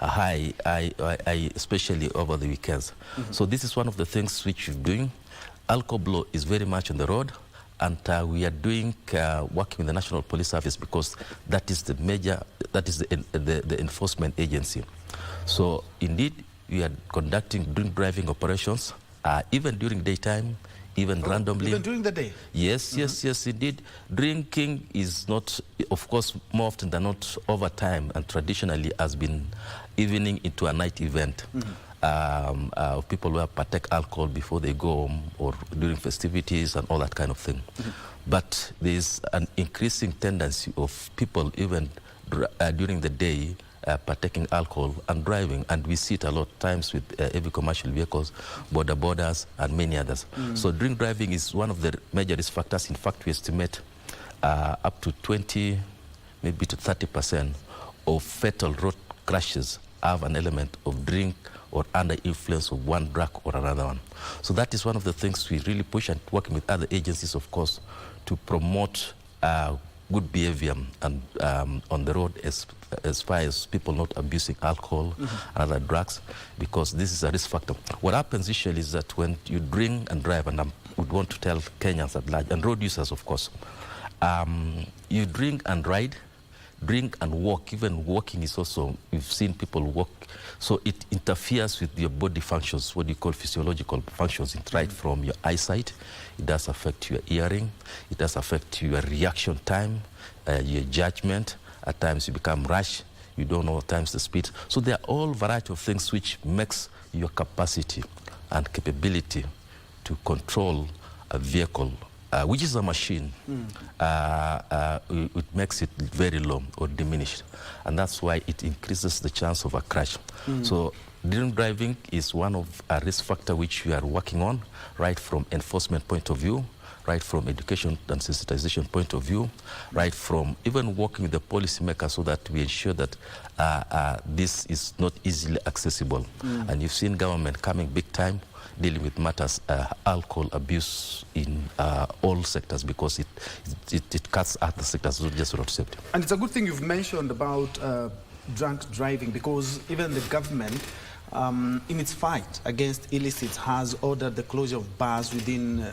especially over the weekends. So this is one of the things which we're doing. Alcohol is very much on the road, and we are doing working with the National Police Service, because that is the the enforcement agency. So indeed, we are doing driving operations, even during daytime, even randomly. Even during the day? Yes, yes, indeed. Drinking is not, of course, more often than not over time, and traditionally has been evening into a night event. People who partake alcohol before they go home or during festivities and all that kind of thing. But there's an increasing tendency of people even during the day partaking alcohol and driving, and we see it a lot of times with heavy commercial vehicles, borders, and many others. So drink driving is one of the major risk factors. In fact, we estimate up to 20, maybe to 30% of fatal road crashes have an element of drink or under influence of one drug or another one. So that is one of the things we really push, and working with other agencies, of course, to promote good behavior and on the road as far as people not abusing alcohol and other drugs, because this is a risk factor. What happens usually is that when you drink and drive, and I would want to tell Kenyans at large, and road users, of course, you drink and ride, drink and walk. Even walking is also, we've seen people walk, so it interferes with your body functions, what you call physiological functions, right from your eyesight. It does affect your hearing, it does affect your reaction time, your judgment. At times you become rash, you don't know at times the speed. So there are all variety of things which makes your capacity and capability to control a vehicle, which is a machine, it makes it very low or diminished. And that's why it increases the chance of a crash. So drink driving is one of a risk factor which we are working on, right from enforcement point of view, right from education and sensitization point of view, right from even working with the policymakers, so that we ensure that this is not easily accessible. And you've seen government coming big time dealing with matters, alcohol abuse in all sectors, because it cuts other sectors, not just road safety. And it's a good thing you've mentioned about drunk driving, because even the government, in its fight against illicits, has ordered the closure of bars within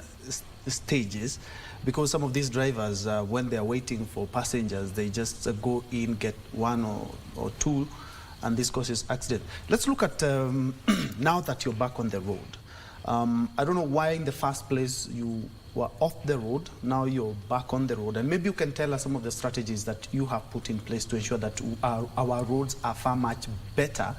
stages, because some of these drivers, when they're waiting for passengers, they just go in, get one or two, and this causes accident. Let's look at now that you're back on the road. I don't know why in the first place you were off the road, now you're back on the road, and maybe you can tell us some of the strategies that you have put in place to ensure that our roads are far much better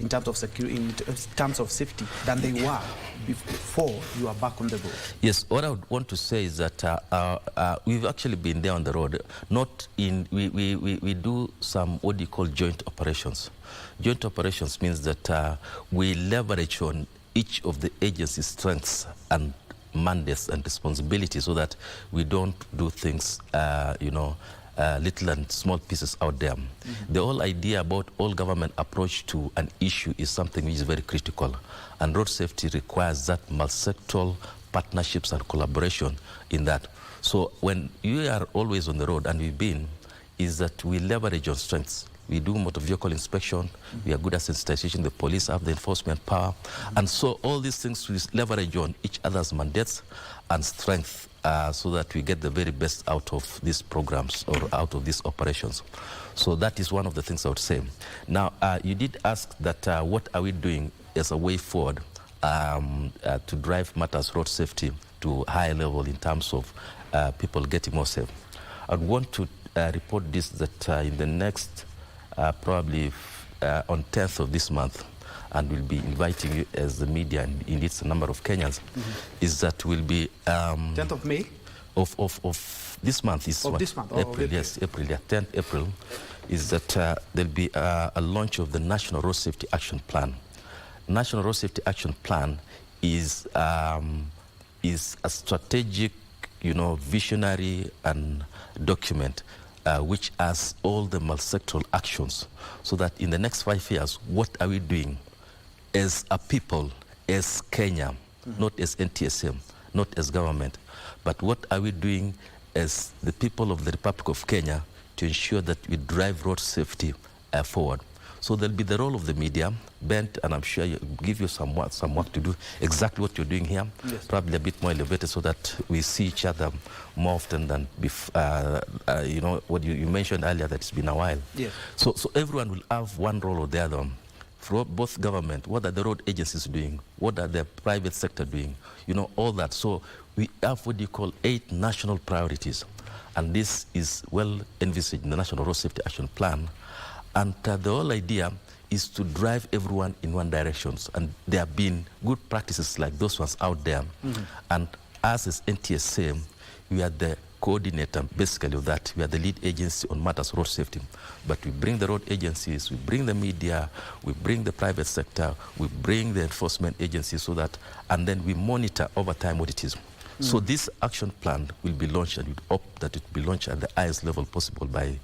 in terms of security, in terms of safety, than they were before you are back on the road. Yes, what I would want to say is that we've actually been there on the road. Not in, we do some what you call joint operations. Joint operations means that we leverage on each of the agency's strengths and mandates and responsibilities, so that we don't do things, little and small pieces out there. The whole idea about all government approach to an issue is something which is very critical, and road safety requires that multi-sectoral partnerships and collaboration in that. So when you are always on the road, and we've been, is that we leverage on strengths. We do motor vehicle inspection, we are good at sensitization, the police have the enforcement power, and so all these things we leverage on each other's mandates and strength, so that we get the very best out of these programs or out of these operations. So that is one of the things I would say. Now, you did ask that what are we doing as a way forward to drive matters road safety to a higher level in terms of people getting more safe. I want to report this, that in the next, probably on 10th of this month, and we'll be inviting you as the media, and indeed a number of Kenyans, is that we'll be 10th of May? Of this month is of this month. Oh, April, okay. Yes, April, yeah, 10th April, is that there'll be a launch of the National Road Safety Action Plan. National Road Safety Action Plan is a strategic, visionary and document which has all the multi-sectoral actions, so that in the next 5 years, what are we doing as a people, as Kenya, not as NTSM, not as government, but what are we doing as the people of the Republic of Kenya to ensure that we drive road safety forward. So there'll be the role of the media, bent, and I'm sure you give you some work to do exactly what you're doing here, yes. Probably a bit more elevated so that we see each other more often than you know, what you mentioned earlier, that it's been a while. Yes. So everyone will have one role or the other. For both government, what are the road agencies doing? What are the private sector doing? You know, all that. So we have what you call 8 national priorities. And this is well envisaged in the National Road Safety Action Plan. And the whole idea is to drive everyone in one direction. And there have been good practices like those ones out there. And us as NTSA, we are the coordinator basically of that. We are the lead agency on matters road safety. But we bring the road agencies, we bring the media, we bring the private sector, we bring the enforcement agencies so that, and then we monitor over time what it is. So this action plan will be launched, and we hope that it will be launched at the highest level possible by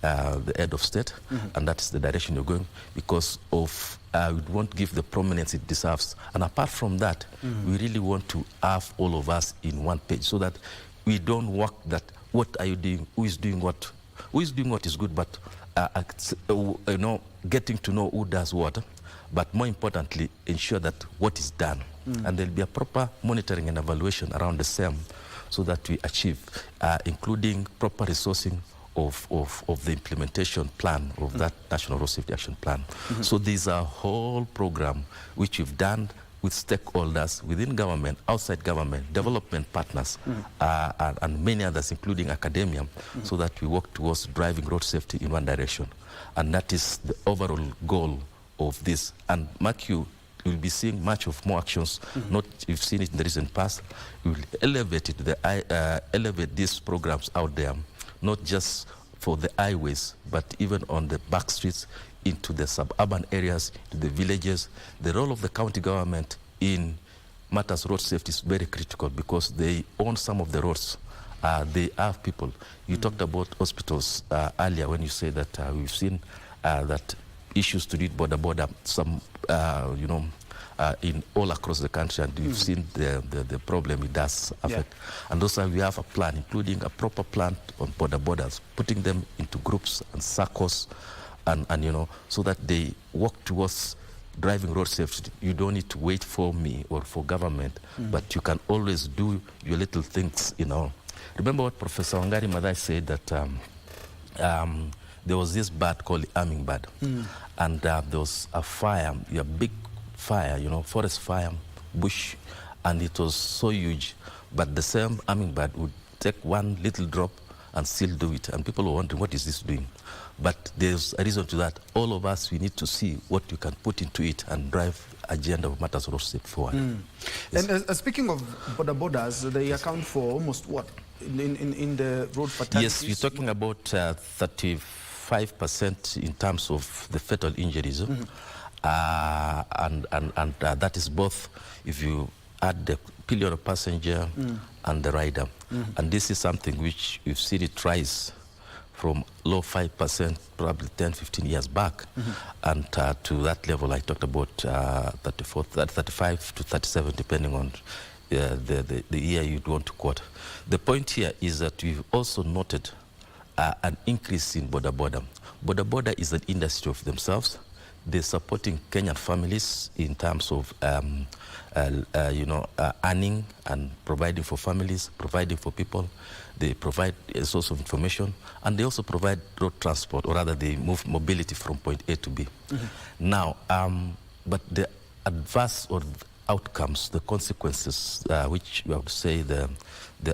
the head of state, and that is the direction you're going, because of we won't give the prominence it deserves. And apart from that, we really want to have all of us in one page so that we don't work that what are you doing, who is doing what is good, but you know, getting to know who does what, but more importantly, ensure that what is done. And there'll be a proper monitoring and evaluation around the same so that we achieve, including proper resourcing of the implementation plan of that National Road Safety Action Plan. So there's a whole program which we've done with stakeholders within government, outside government, development partners, and many others, including academia, so that we work towards driving road safety in one direction. And that is the overall goal of this. And mark you, we'll be seeing much of more actions. Not you've seen it in the recent past. We will elevate it, elevate these programs out there, not just for the highways, but even on the back streets, into the suburban areas, to the villages. The role of the county government in matters road safety is very critical because they own some of the roads. They have people. You talked about hospitals earlier when you say that we've seen that issues to do border, some, you know, in all across the country, and we've seen the problem it does affect. Yeah. And also we have a plan, including a proper plan on borders, putting them into groups and circles, and you know, so that they work towards driving road safety. You don't need to wait for me or for government, but you can always do your little things, you know. Remember what Professor Wangari Maathai said, that there was this bird called the hummingbird, and there was a fire, a big fire, you know, forest fire, bush, and it was so huge, but the same hummingbird would take one little drop and still do it, and people were wondering, what is this doing? But there's a reason to that. All of us, we need to see what you can put into it and drive agenda of matters road safety forward. Yes. And speaking of borders, they account for almost what in the road fatalities? Yes, we're talking about 35% in terms of the fatal injuries, and that is both if you add the pillion passenger and the rider. And this is something which we've seen it rise from low 5%, probably 10, 15 years back, and to that level I talked about 35 to 37, depending on the year you'd want to quote. The point here is that we've also noted an increase in border. Border is an industry of themselves. They're supporting Kenyan families in terms of you know, earning and providing for families, providing for people. They provide a source of information, and they also provide road transport, or rather they move mobility from point A to B. Now, but the adverse or outcomes, the consequences, which I would say the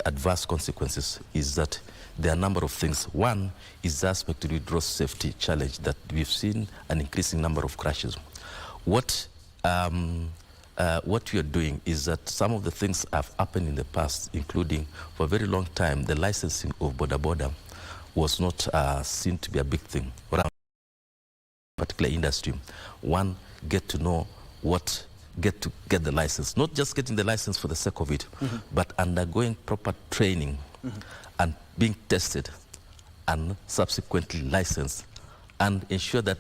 adverse consequences is that there are a number of things. One is the aspect of the road safety challenge that we've seen an increasing number of crashes. What we are doing is that some of the things have happened in the past, including for a very long time, the licensing of border was not seen to be a big thing around a particular industry. One, get to know what, get the license, not just getting the license for the sake of it, but undergoing proper training and being tested and subsequently licensed, and ensure that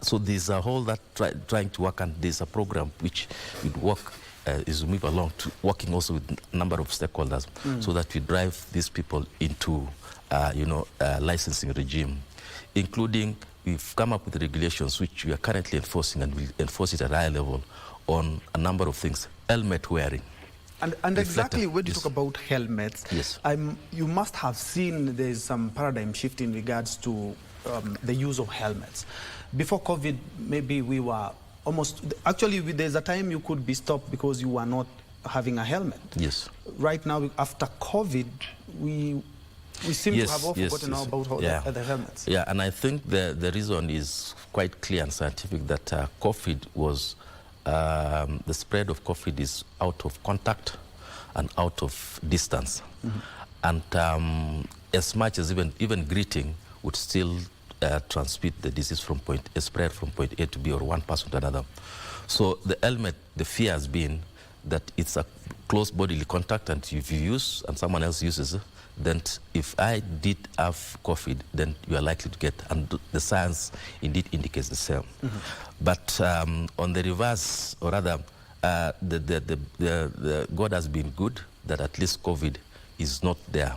so there's a whole that trying to work, and there's a program which would work is move along to working also with a number of stakeholders, so that we drive these people into you know, licensing regime, including we've come up with regulations which we are currently enforcing, and will enforce it at a high level on a number of things. Helmet wearing. And exactly when you talk about helmets, you must have seen there's some paradigm shift in regards to the use of helmets. Before COVID, maybe we were almost, actually there's a time you could be stopped because you were not having a helmet. Yes. Right now, after COVID, we seem to have all forgotten about the helmets. Yeah, and I think the reason is quite clear and scientific, that COVID was, the spread of COVID is out of contact and out of distance. And as much as even greeting would still transmit the disease from spread from point A to B, or one person to another. So the helmet, the fear has been that it's a close bodily contact, and if you use and someone else uses it, then if I did have COVID, then you are likely to get, and the science indeed indicates the same. But on the reverse, or rather, God has been good that at least COVID is not there.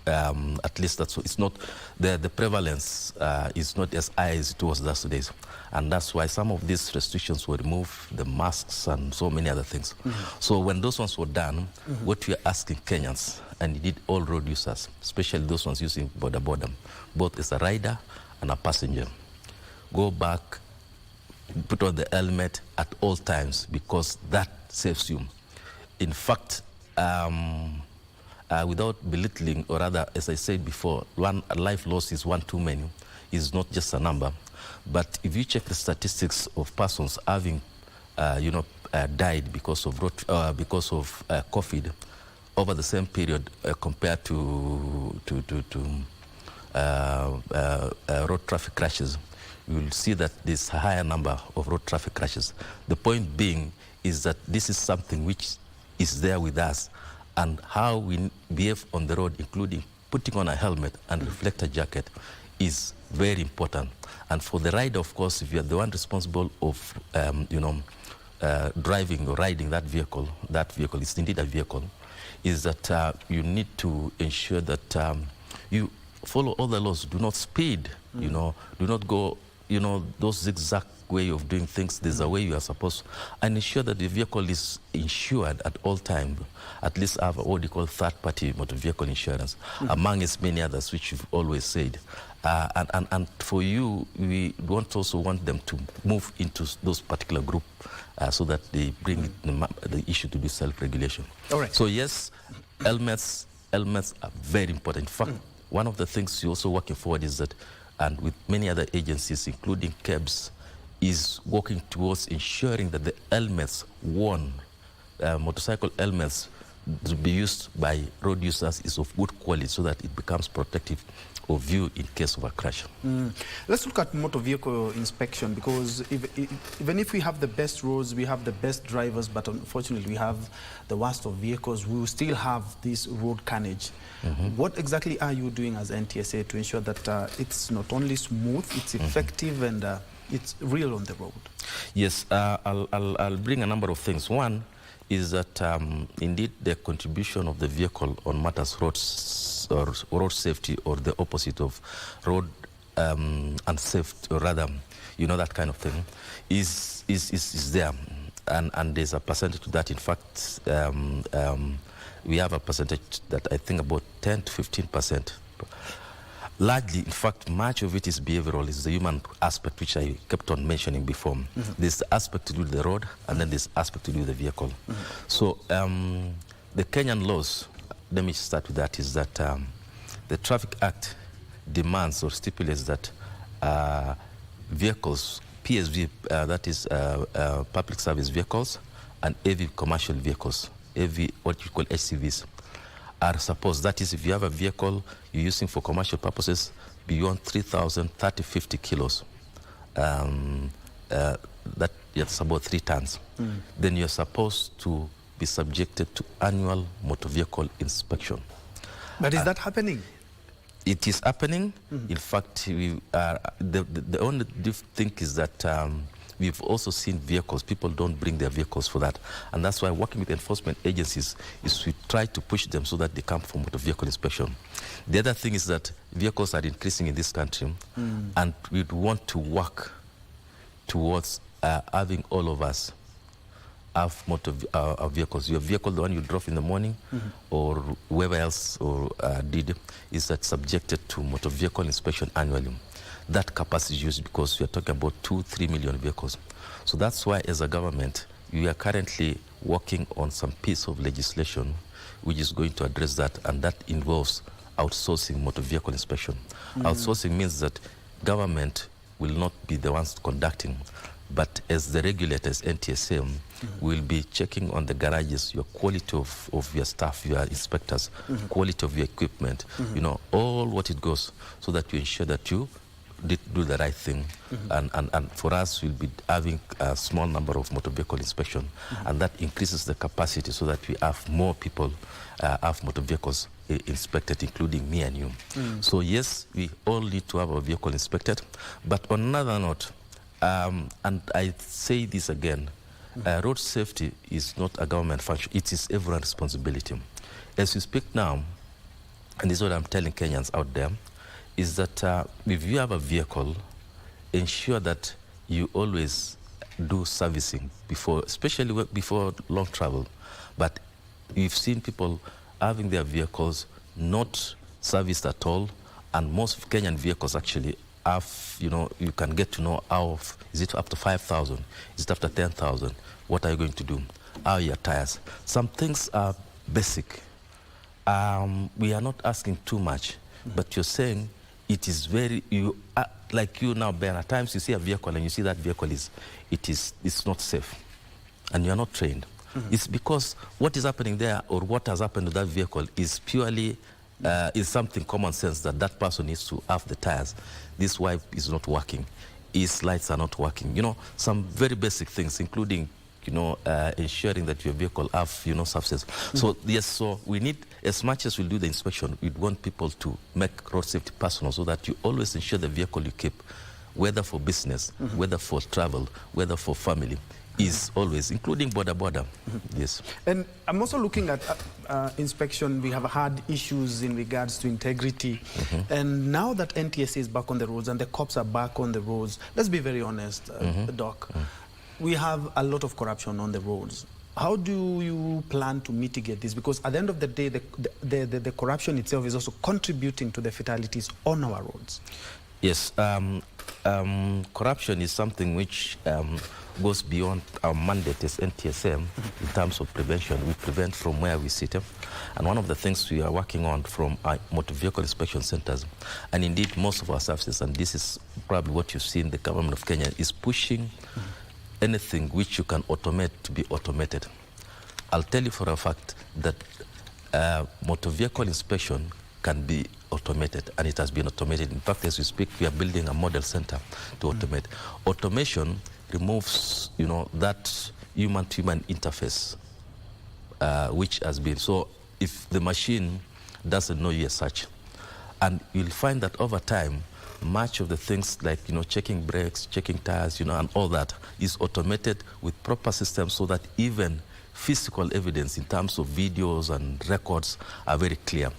At least that's it's not the prevalence is not as high as it was those days, and that's why some of these restrictions were removed, the masks and so many other things. So when those ones were done, what we are asking Kenyans, and indeed all road users, especially those ones using border, both as a rider and a passenger, go back, put on the helmet at all times, because that saves you. In fact, without belittling, or rather, as I said before, one life loss is one too many, is not just a number. But if you check the statistics of persons having, died because of COVID over the same period compared to road traffic crashes, you will see that there's a higher number of road traffic crashes. The point being is that this is something which is there with us, and how we behave on the road, including putting on a helmet and reflector jacket, is very important. And for the rider, of course, if you are the one responsible of, driving or riding that vehicle is indeed a vehicle, is that you need to ensure that you follow all the laws. Do not speed, do not go, those zigzag way of doing things. There's a way you are supposed to, and ensure that the vehicle is insured at all times. At least have what you call third-party motor vehicle insurance, among as many others, which you've always said. And for you, we don't also want them to move into those particular group so that they bring the issue to be self-regulation. All right. So yes, helmets are very important. In fact, one of the things you're also working forward is that, and with many other agencies, including KEBS, is working towards ensuring that the helmets worn, motorcycle helmets to be used by road users, is of good quality, so that it becomes protective of you in case of a crash. Let's look at motor vehicle inspection, because even if we have the best roads, we have the best drivers, but unfortunately we have the worst of vehicles, we will still have this road carnage. What exactly are you doing as NTSA to ensure that it's not only smooth, it's effective, and it's real on the road? Yes, I'll bring a number of things. One is that indeed the contribution of the vehicle on matters roads or road safety, or the opposite of road unsafety, or rather, that kind of thing, is there, and there's a percentage to that. In fact, we have a percentage that I think about 10 to 15%. Largely, in fact, much of it is behavioral, is the human aspect, which I kept on mentioning before. There's the aspect to do with the road, and then there's aspect to do with the vehicle. So the Kenyan laws, let me start with that, is that the Traffic Act demands or stipulates that vehicles, PSV, that is public service vehicles, and heavy commercial vehicles, heavy, what you call HCVs, are supposed, that is, if you have a vehicle you're using for commercial purposes beyond 3,050 kilos, that's about 3 tons, then you're supposed to be subjected to annual motor vehicle inspection. But is that happening? It is happening. In fact, the only thing is that we've also seen vehicles, people don't bring their vehicles for that. And that's why working with enforcement agencies is we try to push them so that they come for motor vehicle inspection. The other thing is that vehicles are increasing in this country, and we'd want to work towards having all of us have motor vehicles. Your vehicle, the one you drove in the morning, or whoever else did, is that subjected to motor vehicle inspection annually. That capacity is used because we are talking about 2-3 million vehicles. So that's why, as a government, we are currently working on some piece of legislation which is going to address that, and that involves outsourcing motor vehicle inspection. Outsourcing means that government will not be the ones conducting, but as the regulators, NTSA, will be checking on the garages, your quality of your staff, your inspectors, quality of your equipment, you know, all what it goes, so that you ensure that you did do the right thing. And for us, we'll be having a small number of motor vehicle inspection, and that increases the capacity so that we have more people have motor vehicles inspected, including me and you. So yes, we all need to have our vehicle inspected. But on another note, and I say this again, road safety is not a government function, it is everyone's responsibility. As we speak now, and this is what I'm telling Kenyans out there, is that if you have a vehicle, ensure that you always do servicing before, especially before long travel. But we've seen people having their vehicles not serviced at all, and most Kenyan vehicles actually have, you know, you can get to know how, is it after 5,000, is it after 10,000, what are you going to do, how are your tires? Some things are basic. We are not asking too much, but you're saying it is very, like you now, Ben, at times you see a vehicle and you see that vehicle it's not safe, and you're not trained. It's because what is happening there, or what has happened to that vehicle, is purely is something common sense, that that person needs to have the tires. This wipe is not working. His lights are not working. You know, some very basic things, including, you know, ensuring that your vehicle have, you know, substance. So yes, so we need, as much as we do the inspection, we want people to make road safety personal, so that you always ensure the vehicle you keep, whether for business, whether for travel, whether for family, is always, including border. Yes. And I'm also looking at inspection. We have had issues in regards to integrity. And now that NTSA is back on the roads and the cops are back on the roads, let's be very honest, Doc, we have a lot of corruption on the roads. How do you plan to mitigate this? Because at the end of the day, the corruption itself is also contributing to the fatalities on our roads. Yes. Corruption is something which goes beyond our mandate as NTSM in terms of prevention. We prevent from where we sit. And one of the things we are working on from our motor vehicle inspection centers, and indeed most of our services, and this is probably what you've seen, the government of Kenya is pushing anything which you can automate to be automated. I'll tell you for a fact that motor vehicle inspection can be automated, and it has been automated. In fact, as we speak, we are building a model center to automate. Automation removes, you know, that human-to-human interface, which has been, so if the machine doesn't know you as such, and you'll find that over time, much of the things like, you know, checking brakes, checking tires, you know, and all that is automated with proper systems, so that even physical evidence in terms of videos and records are very clear.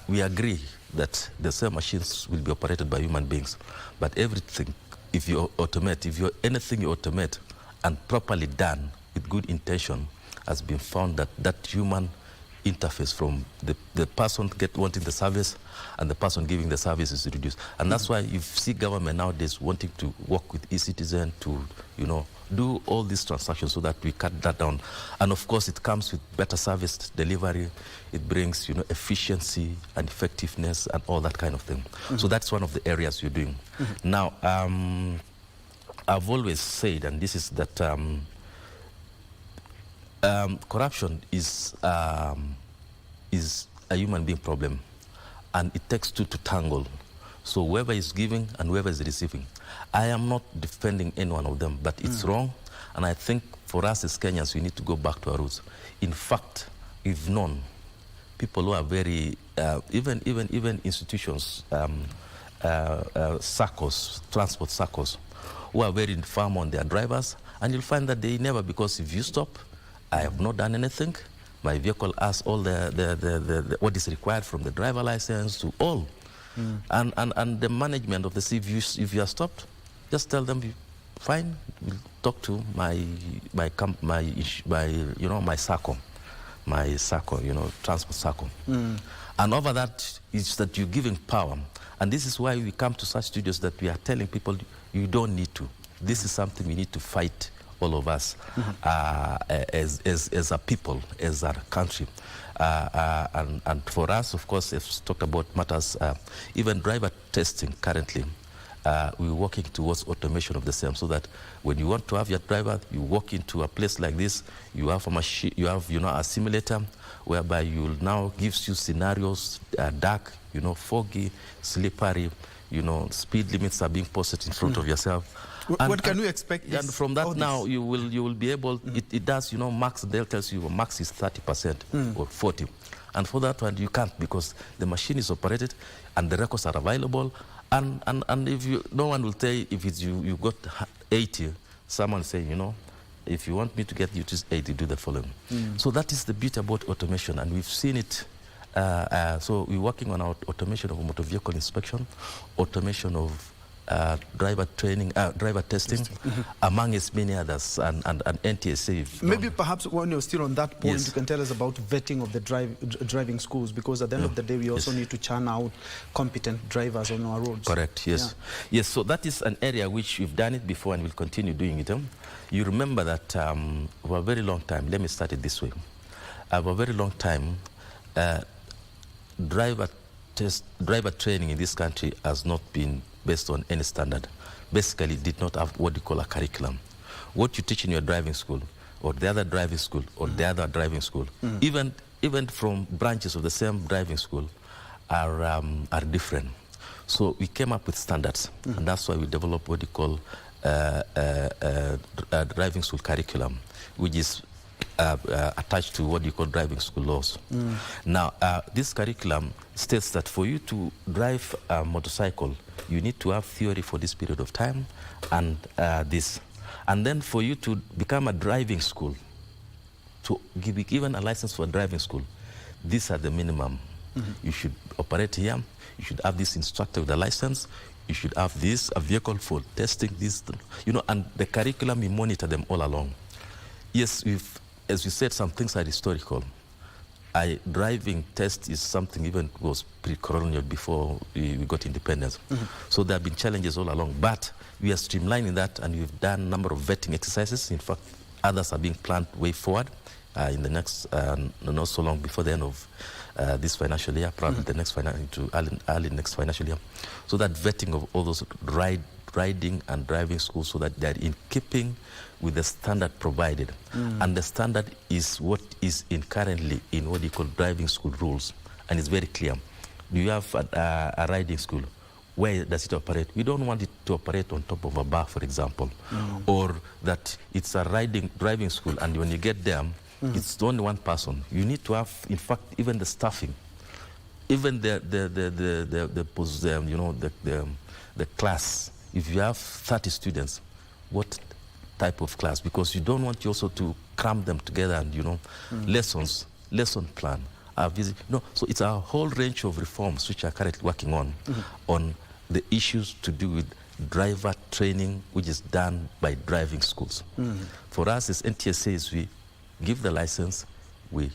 We agree that the same machines will be operated by human beings, but everything, if you automate, anything you automate and properly done with good intention, has been found that that human interface from the person wanting the service and the person giving the service is reduced. And that's why you see government nowadays wanting to work with e-citizen to, you know, do all these transactions so that we cut that down. And of course, it comes with better service delivery. It brings, you know, efficiency and effectiveness and all that kind of thing. So that's one of the areas you're doing. Now, I've always said, and this is that corruption is a human being problem, and it takes two to tangle. So whoever is giving and whoever is receiving. I am not defending any one of them, but it's wrong. And I think for us as Kenyans, we need to go back to our roots. In fact, we've known people who are very, even institutions, circles, transport circles, who are very firm on their drivers, and you'll find that they never, because if you stop, I have not done anything. My vehicle has all what is required from the driver license to all. And the management of the city, if you are stopped, just tell them, fine, we'll talk to my SACCO, transport SACCO. And over that is that you're giving power. And this is why we come to such studios that we are telling people, you don't need to. This is something we need to fight, all of us, as a people, as a country. And for us, of course, if talked about matters, even driver testing currently, we're working towards automation of the same, so that when you want to have your driver, you walk into a place like this, you have a machine, you have a simulator, whereby you'll now gives you scenarios, dark, foggy, slippery, speed limits are being posted in front of yourself. What can we expect? And from that now, you will be able. It does, max. They'll tell you max is 30% or 40, and for that one you can't, because the machine is operated and the records are available. And if no one will tell you if it's you got 80. Someone saying, if you want me to get you to 80, do the following. So that is the beauty about automation, and we've seen it. So we're working on our automation of motor vehicle inspection, automation of driver training, driver testing, among as many others, and NTSA. Maybe perhaps when you're still on that point, Yes. you can tell us about vetting of the driving schools, because at the end of the day, we also need to churn out competent drivers on our roads. Correct, yes. Yes, so that is an area which we've done it before and we'll continue doing it. You remember that for a very long time, let me start it this way. For a very long time, driver training in this country has not been based on any standard. Basically, did not have what you call a curriculum. What you teach in your driving school, or the other driving school, or the other driving school, even from branches of the same driving school, are different. So we came up with standards, and that's why we developed what you call driving school curriculum, which is attached to what you call driving school laws. Now, this curriculum states that for you to drive a motorcycle, you need to have theory for this period of time, and this. And then for you to become a driving school, to be given a license for a driving school, these are the minimum. You should operate here, you should have this instructor with a license, you should have this, a vehicle for testing this, and the curriculum, we monitor them all along. Yes, as we said, some things are historical. Driving test is something even was pre-colonial, before we got independence. So there have been challenges all along, but we are streamlining that, and we've done a number of vetting exercises. In fact, others are being planned way forward in the next, not so long before the end of this financial year, probably the next early next financial year. So that vetting of all those riding and driving schools, so that they are in keeping with the standard provided. And the standard is what is currently in what you call driving school rules, and it's very clear. Do you have a riding school? Where does it operate? We don't want it to operate on top of a bar, for example, or that it's a driving school, and when you get there, it's only one person. You need to have, in fact, even the staffing, even the class. If you have 30 students, what type of class? Because you don't want you also to cram them together, and lesson plan. So it's a whole range of reforms which are currently working on the issues to do with driver training, which is done by driving schools. For us as NTSAs, we give the license, we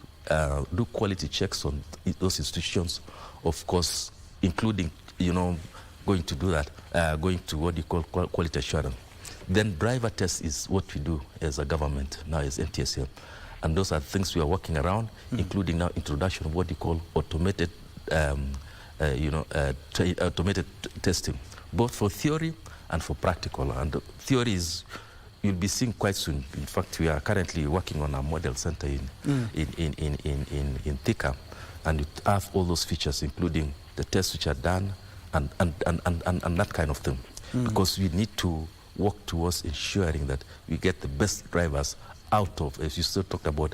do quality checks on those institutions, of course, including, going to do that, going to what you call quality assurance. Then driver test is what we do as a government, now as NTSA. And those are things we are working around, including now introduction of what you call automated, automated testing, both for theory and for practical. And the theory is, you'll be seeing quite soon. In fact, we are currently working on a model center in Thika, and it have all those features, including the tests which are done, and that kind of thing. Because we need to work towards ensuring that we get the best drivers out of, as you still talked about,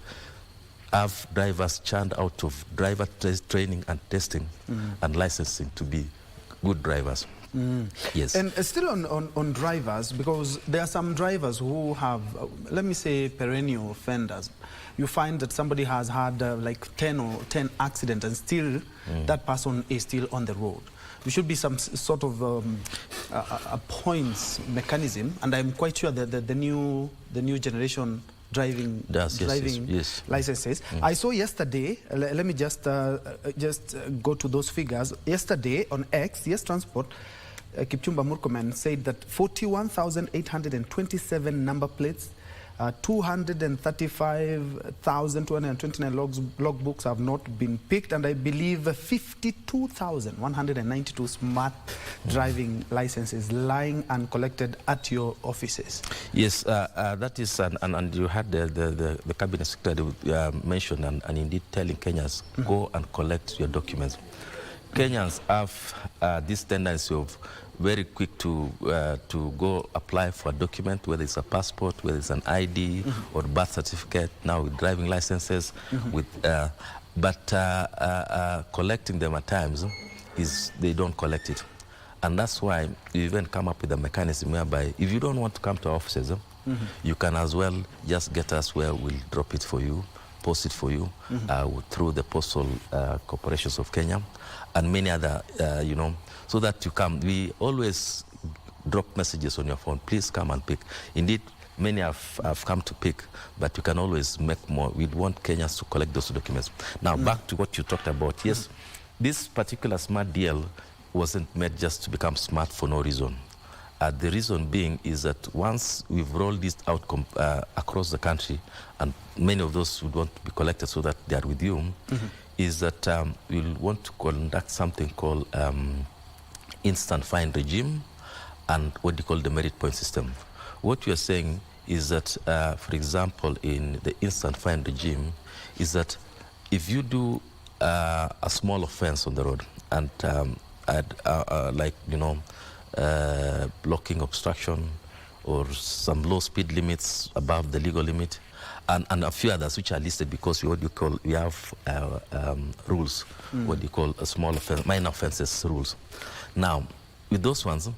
have drivers churned out of driver training and testing and licensing to be good drivers. Yes. And still on drivers, because there are some drivers who have, let me say, perennial offenders. You find that somebody has had like 10 accidents and still that person is still on the road. There should be some sort of a points mechanism, and I'm quite sure that the new generation driving licenses. I saw yesterday, let me just go to those figures. Yesterday on X, Yes Transport, Kipchumba Murkomen said that 41,827 number plates, 235,229 logbooks have not been picked, and I believe 52,192 smart driving licenses lying uncollected at your offices. Yes, that is, and you had the cabinet secretary mention and indeed telling Kenyans, go and collect your documents. Kenyans have this tendency of very quick to go apply for a document, whether it's a passport, whether it's an ID or birth certificate, now with driving licenses, but collecting them at times is they don't collect it. And that's why we even come up with a mechanism whereby if you don't want to come to our offices, you can as well just get us where we'll drop it for you, post it for you through the postal corporations of Kenya and many other, so that you come. We always drop messages on your phone, please come and pick. Indeed, many have come to pick, but you can always make more. We want Kenyans to collect those documents. Now, back to what you talked about. Yes, this particular smart deal wasn't made just to become smart for no reason. The reason being is that once we've rolled this out across the country, and many of those would want to be collected so that they are with you, is that we'll want to conduct something called instant fine regime and what you call the merit point system. What you are saying is that, for example, in the instant fine regime, is that if you do a small offense on the road and blocking, obstruction, or some low speed limits above the legal limit, and a few others which are listed because we have rules, what you call a small offense, minor offenses rules. Now, with those ones,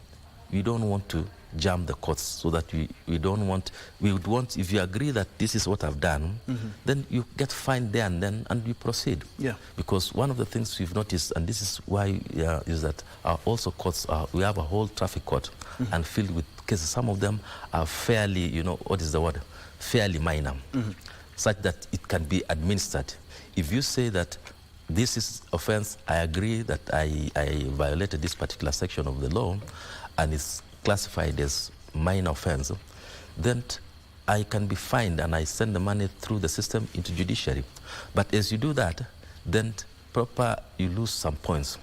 we don't want to jam the courts, so that we would want, if you agree that this is what I've done, then you get fined there and then, and we proceed. Yeah. Because one of the things we've noticed, and this is why, is that also courts, we have a whole traffic court and filled with cases. Some of them are fairly, what is the word? Fairly minor, such that it can be administered. If you say that this is offense, I agree that I violated this particular section of the law, and it's classified as minor offense, then I can be fined and I send the money through the system into judiciary. But as you do that, then you lose some points,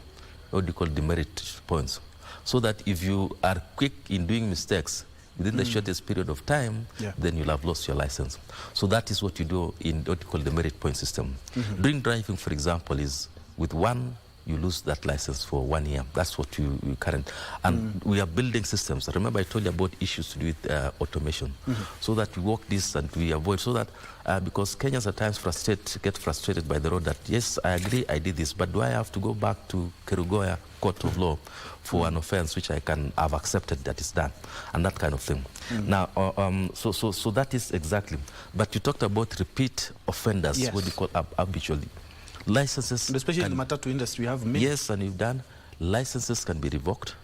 what you call demerit points, so that if you are quick in doing mistakes within the shortest period of time, then you'll have lost your license. So that is what you do in what you call the merit point system. Drink driving, for example, is with one, you lose that license for 1 year. That's what you current. And we are building systems. Remember, I told you about issues to do with automation, so that we work this and we avoid, so that because Kenyans at times get frustrated by the road that, yes, I agree, I did this, but do I have to go back to Kerugoya Court of Law for an offense which I can have accepted that is done, and that kind of thing. Now, so that is exactly. But you talked about repeat offenders, what you call habitually. Licenses, and especially in the matatu industry, you have many. Yes, and you've done. Licenses can be revoked.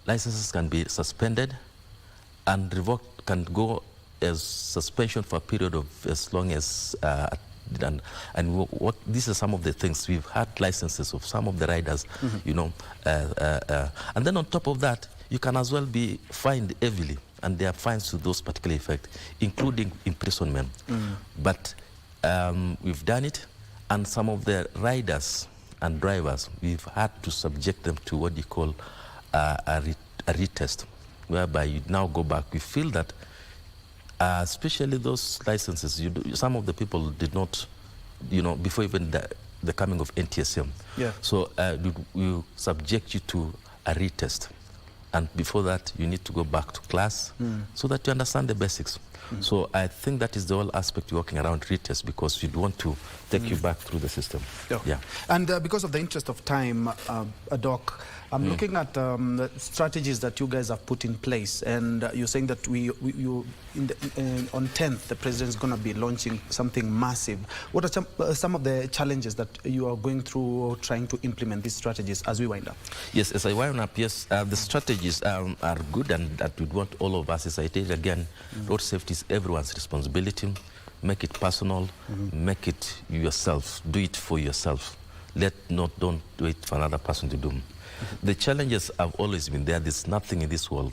Licenses can be suspended, and revoked can go as suspension for a period of as long as. These are some of the things. We've had licenses of some of the riders, and then on top of that, you can as well be fined heavily, and there are fines to those particular effect, including imprisonment. But we've done it. And some of the riders and drivers, we've had to subject them to what you call a retest, whereby you now go back. We feel that, especially those licenses, some of the people did not, before even the coming of NTSM. Yeah. So we subject you to a retest. And before that, you need to go back to class so that you understand the basics. So I think that is the whole aspect working around retest, because we'd want to take you back through the system. Yeah. And because of the interest of time, Doc, I'm looking at the strategies that you guys have put in place, and you're saying that on 10th, the president is going to be launching something massive. What are some of the challenges that you are going through or trying to implement these strategies as we wind up? Yes, as I wind up, yes, the strategies are good, and that we want all of us, as I tell again, road safety is everyone's responsibility. Make it personal, make it yourself, do it for yourself. Don't do it for another person to do. The challenges have always been there. There's nothing in this world.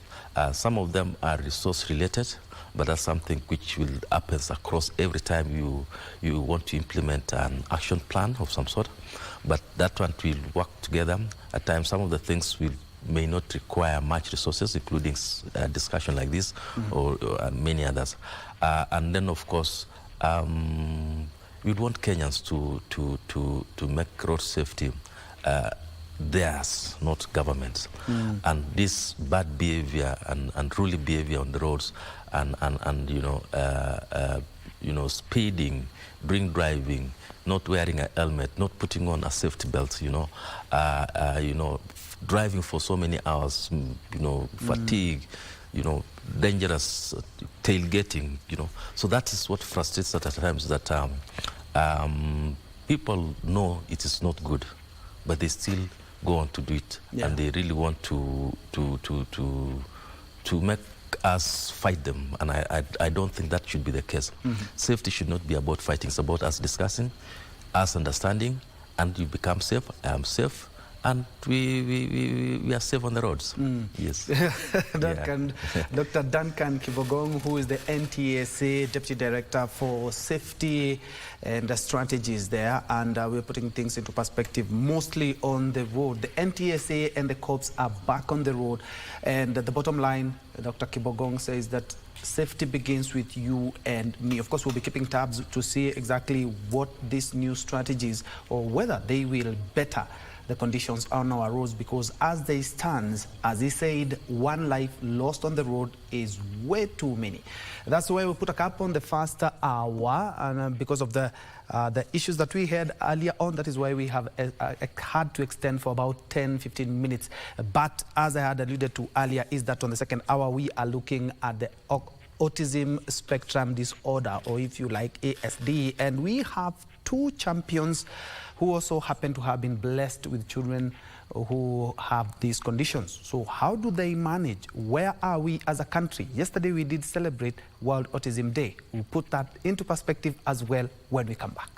Some of them are resource related, but that's something which will happen across every time you want to implement an action plan of some sort. But that one will work together. At times, some of the things may not require much resources, including discussion like this or many others. And then, of course, we'd want Kenyans to make road safety theirs, not governments. And this bad behavior and unruly behavior on the roads and speeding, drink driving, not wearing a helmet, not putting on a safety belt, driving for so many hours, fatigue, dangerous tailgating, So that is what frustrates us at times, that people know it is not good, but they still go on to do it, and they really want to make us fight them, and I don't think that should be the case. Safety should not be about fighting. It's about us discussing, us understanding, and you become safe, I am safe, and we are safe on the roads. Yes. Dr. Duncan Kibogong, who is the NTSA Deputy Director for Safety and Strategies there, and we're putting things into perspective mostly on the road. The NTSA and the cops are back on the road, and the bottom line, Dr. Kibogong says that safety begins with you and me. Of course, we'll be keeping tabs to see exactly what these new strategies, or whether they will better the conditions on our roads, because as they stand, as he said, one life lost on the road is way too many. That's why we put a cap on the first hour, and because of the issues that we had earlier on, that is why we have had to extend for about 10-15 minutes. But as I had alluded to earlier, is that on the second hour we are looking at the autism spectrum disorder, or if you like, ASD, and we have two champions who also happen to have been blessed with children who have these conditions. So how do they manage? Where are we as a country? Yesterday we did celebrate World Autism Day. We'll put that into perspective as well when we come back.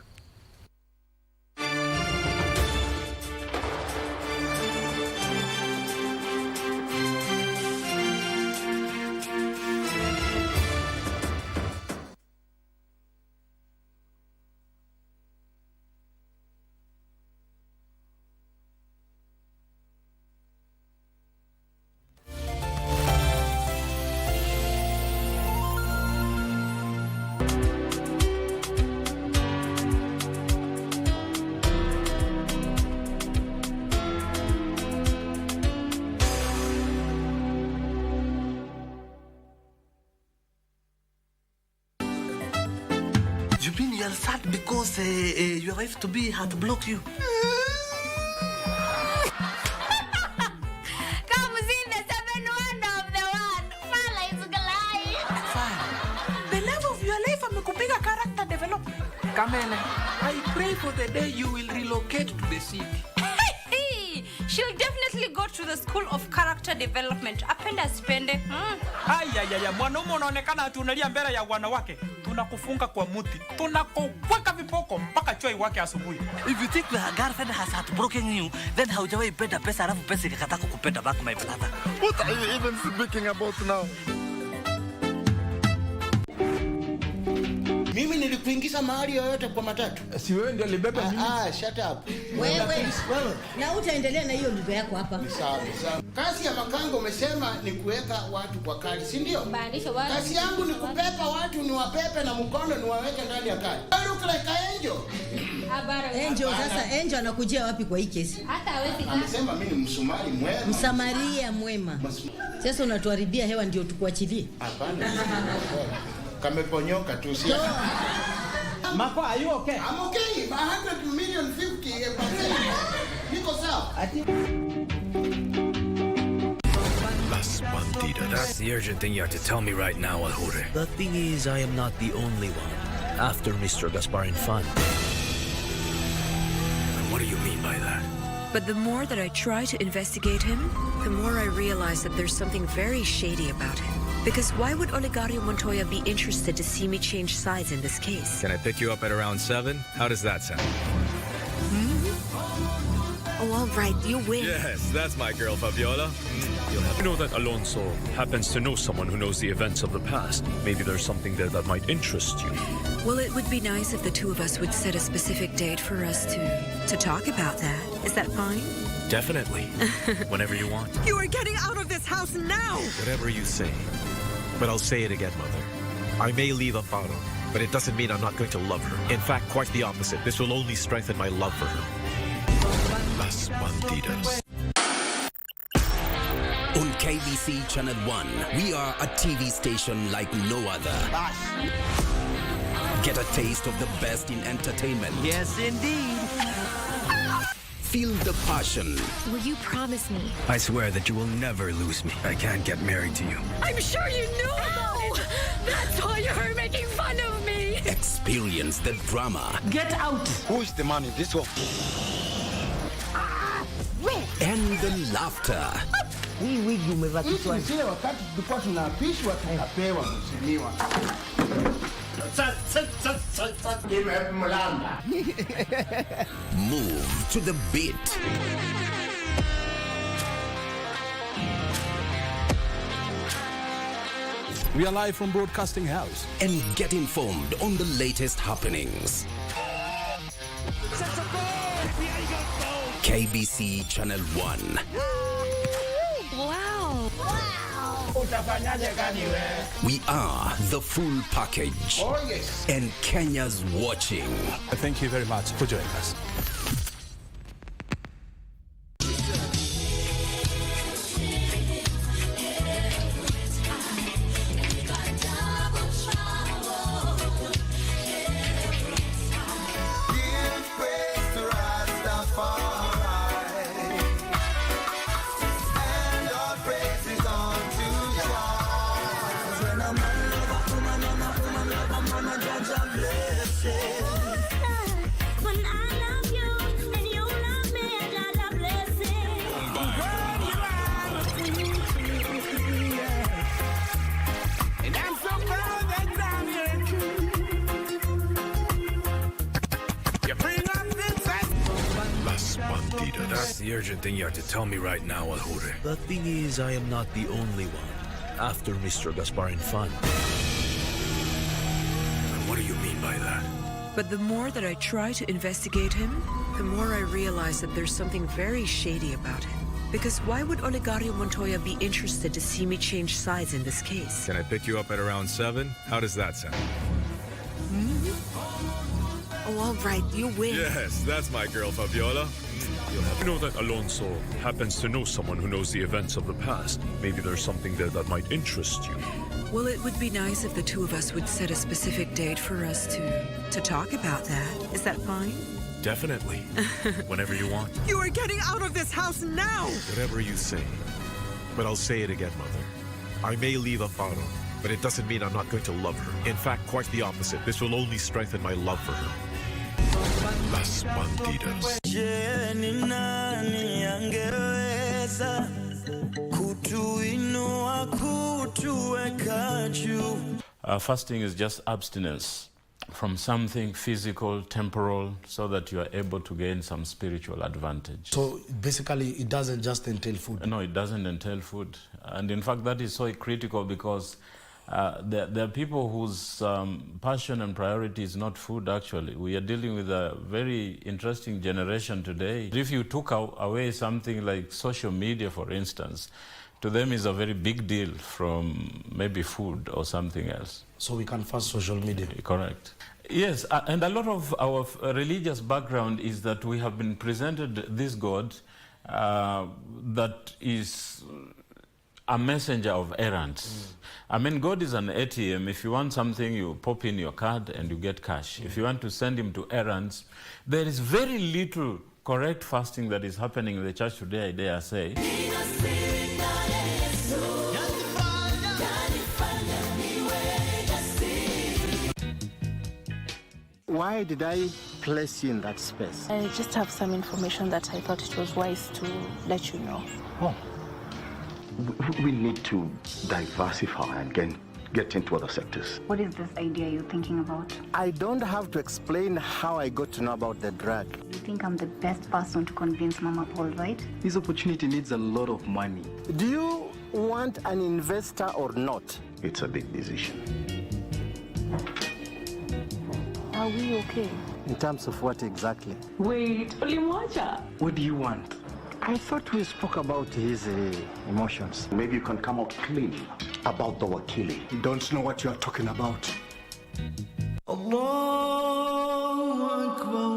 You mean you're sad because your wife to be had blocked you? Come see the 7 wonder of the one. Fala is Galai. Fine. The love of your life amekupiga character development. Kamele, I pray for the day you will relocate to the city. She'll definitely go to the School of Character Development. Apenda spende. Aya, mwanaume unaonekana tunalia mbele ya wanawake. Tunakufunga kwa muti. Tunakuweka vipoko mpaka choi wake asubuhi. If you think your girlfriend has heartbroken you, then haujawahi penda pesa alafu pesa ikakataa kukupenda back, my brother. What are you even speaking about now? Mimi nilikuingiza mahali yoyote kwa matatu. Si wewe ndio libeba mimi. Shut up. Wewe. Na utaendelea na hiyo ndugu yako hapa. Sawa. Kazi ya makanga umesema ni kuweka watu kwa kali, si ndio? Kazi yangu ni kupepa watu, ni wapepe na mkono ni waweke ndani ya kali. Look like Angel. Angel sasa, Angel anakujia wapi kwa hii kesi? Hata hawezi kaa. Amesema mimi ni msumari mwema. Msamaria mwema. Sasa unatuharibia hewa ndio tukuachilie. Hapana. kameponyoka tu si. Mako, are you okay? I'm okay. 100 million 50%. Niko sawa. That's the urgent thing you have to tell me right now, Alhure. The thing is, I am not the only one after Mr. Gaspar Infante. And what do you mean by that? But the more that I try to investigate him, the more I realize that there's something very shady about him. Because why would Olegario Montoya be interested to see me change sides in this case? Can I pick you up at around 7? How does that sound? Oh, all right, you win. Yes, that's my girl, Fabiola. You know that Alonso happens to know someone who knows the events of the past. Maybe there's something there that might interest you. Well, it would be nice if the two of us would set a specific date for us to talk about that. Is that fine? Definitely. Whenever you want. You are getting out of this house now! Whatever you say. But I'll say it again, Mother. I may leave Amparo, but it doesn't mean I'm not going to love her. In fact, quite the opposite. This will only strengthen my love for her. Las Bandidas. On KBC Channel 1, we are a TV station like no other. Get a taste of the best in entertainment. Yes, indeed. Feel the passion. Will you promise me? I swear that you will never lose me. I can't get married to you. I'm sure you knew about it! That's why you're making fun of me! Experience the drama. Get out! Who's the man in this one? And the laughter. Hii wigi umevaa kichwani. Sile wakati tulikuwa tunaapishwa tukapewa mheshimiwa. Move to the beat. We are live from Broadcasting House. And get informed on the latest happenings. KBC Channel 1. Wow! We are the full package. Oh yes. And Kenya's watching. Thank you very much for joining us. That's the urgent thing you have to tell me right now, Alhure. The thing is, I am not the only one after Mr. Gaspar Infante. And what do you mean by that? But the more that I try to investigate him, the more I realize that there's something very shady about him. Because why would Olegario Montoya be interested to see me change sides in this case? Can I pick you up at around 7? How does that sound? Oh, all right, you win. Yes, that's my girl, Fabiola. You know that Alonso happens to know someone who knows the events of the past. Maybe there's something there that might interest you. Well, it would be nice if the two of us would set a specific date for us to talk about that. Is that fine? Definitely. Whenever you want. You are getting out of this house now! Whatever you say. But I'll say it again, Mother. I may leave Amparo, but it doesn't mean I'm not going to love her. In fact, quite the opposite. This will only strengthen my love for her. Las Bandidas. Fasting is just abstinence from something physical, temporal, so that you are able to gain some spiritual advantage. So basically it doesn't just entail food? No, it doesn't entail food. And in fact, that is so critical because there are people whose passion and priority is not food, actually. We are dealing with a very interesting generation today. If you took away something like social media, for instance, to them is a very big deal from maybe food or something else. So we can fast social media? Correct. Yes, and a lot of our religious background is that we have been presented this God that is a messenger of errants. I mean, God is an ATM. If you want something, you pop in your card and you get cash. If you want to send him to errands, there is very little correct fasting that is happening in the church today, I dare say. Why did I place you in that space? I just have some information that I thought it was wise to let you know. Oh. We need to diversify and get into other sectors. What is this idea you're thinking about? I don't have to explain how I got to know about the drug. You think I'm the best person to convince Mama Paul, right? This opportunity needs a lot of money. Do you want an investor or not? It's a big decision. Are we okay? In terms of what exactly? Wait, Olimocha. What do you want? I thought we spoke about his emotions. Maybe you can come out clean about our killing. You don't know what you are talking about. Allahu Akbar,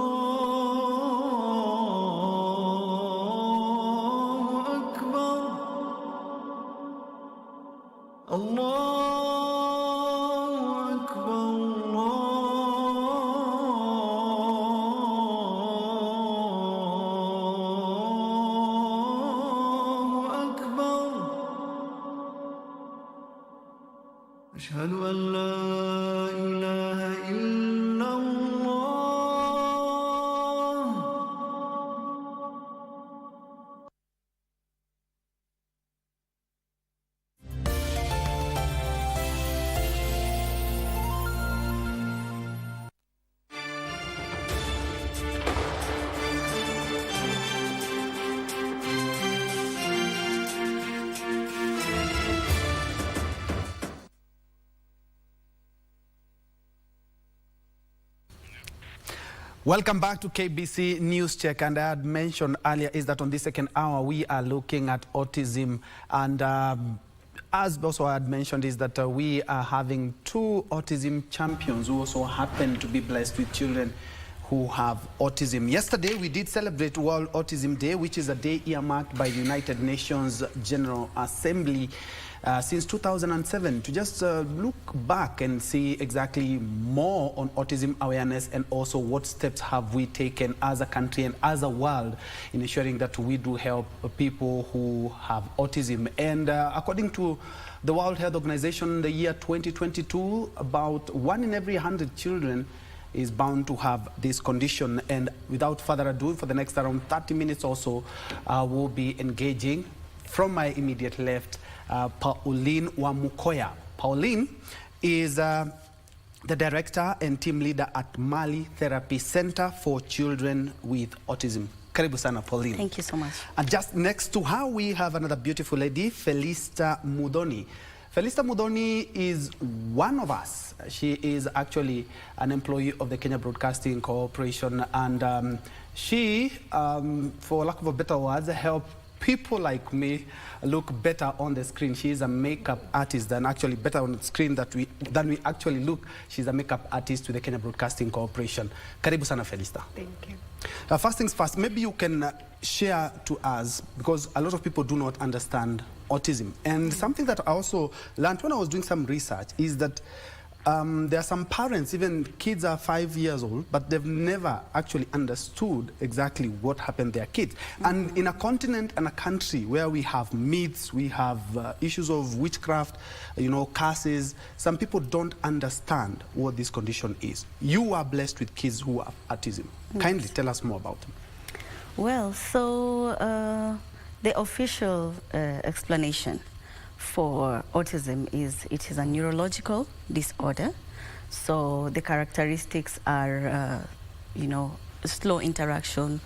Allahu Akbar, Allahu أشهد أن لا إله إلا الله. Welcome back to KBC News Check, and I had mentioned earlier is that on this second hour we are looking at autism, and as also I had mentioned is that we are having two autism champions who also happen to be blessed with children who have autism. Yesterday we did celebrate World Autism Day, which is a day earmarked by the United Nations General Assembly since 2007 to just look back and see exactly more on autism awareness, and also what steps have we taken as a country and as a world in ensuring that we do help people who have autism. And according to the World Health Organization, the year 2022, about 1 in every 100 children is bound to have this condition. And without further ado, for the next around 30 minutes or so, we'll be engaging from my immediate left, Pauline Wamukoya. Pauline is the director and team leader at Mali Therapy Center for Children with Autism. Karibu sana, Pauline. Thank you so much. And just next to her, we have another beautiful lady, Felista Mudoni. Felista Mudoni is one of us. She is actually an employee of the Kenya Broadcasting Corporation, and she, for lack of a better words, help people like me look better on the screen. She is a makeup artist, than actually better on the screen than we actually look. She's a makeup artist with the Kenya Broadcasting Corporation. Karibu sana, Felista. Thank you. First things first, maybe you can share to us, because a lot of people do not understand autism. And something that I also learned when I was doing some research is that there are some parents, even kids are 5 years old, but they've never actually understood exactly what happened to their kids. And in a continent and a country where we have myths, we have issues of witchcraft, you know, curses, some people don't understand what this condition is. You are blessed with kids who have autism. Yes. Kindly tell us more about them. Well, so the official explanation for autism is it is a neurological disorder. So the characteristics are, you know, slow interaction,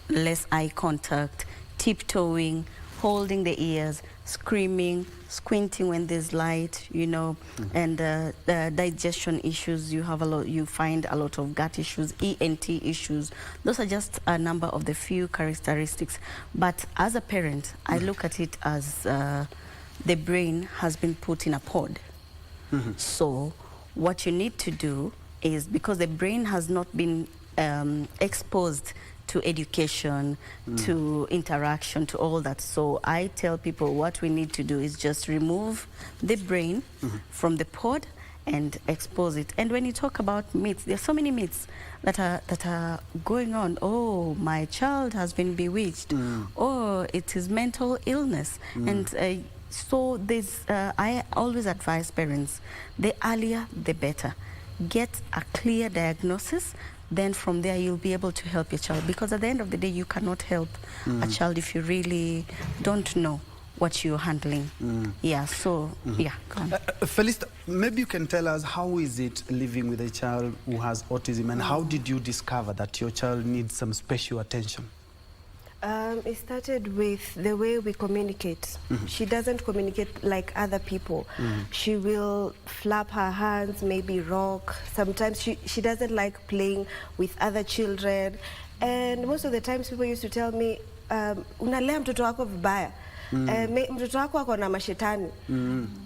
less eye contact, tiptoeing, holding the ears, screaming, squinting when there's light, you know, and the digestion issues. You find a lot of gut issues, ENT issues. Those are just a number of the few characteristics. But as a parent, I look at it as the brain has been put in a pod. So what you need to do is, because the brain has not been exposed to education, to interaction, to all that. So I tell people what we need to do is just remove the brain from the pod and expose it. And when you talk about myths, there's so many myths that are going on. Oh, my child has been bewitched. Oh, it is mental illness. And so there's, I always advise parents, the earlier the better. Get a clear diagnosis, then from there you'll be able to help your child. Because at the end of the day, you cannot help a child if you really don't know what you're handling. Yeah, so, yeah. Felista, maybe you can tell us how is it living with a child who has autism, and how did you discover that your child needs some special attention? It started with the way we communicate. She doesn't communicate like other people. She will flap her hands, maybe rock. Sometimes she doesn't like playing with other children. And most of the times people used to tell me, unalea mtoto wako vibaya. Mtoto wako ako na mashetani.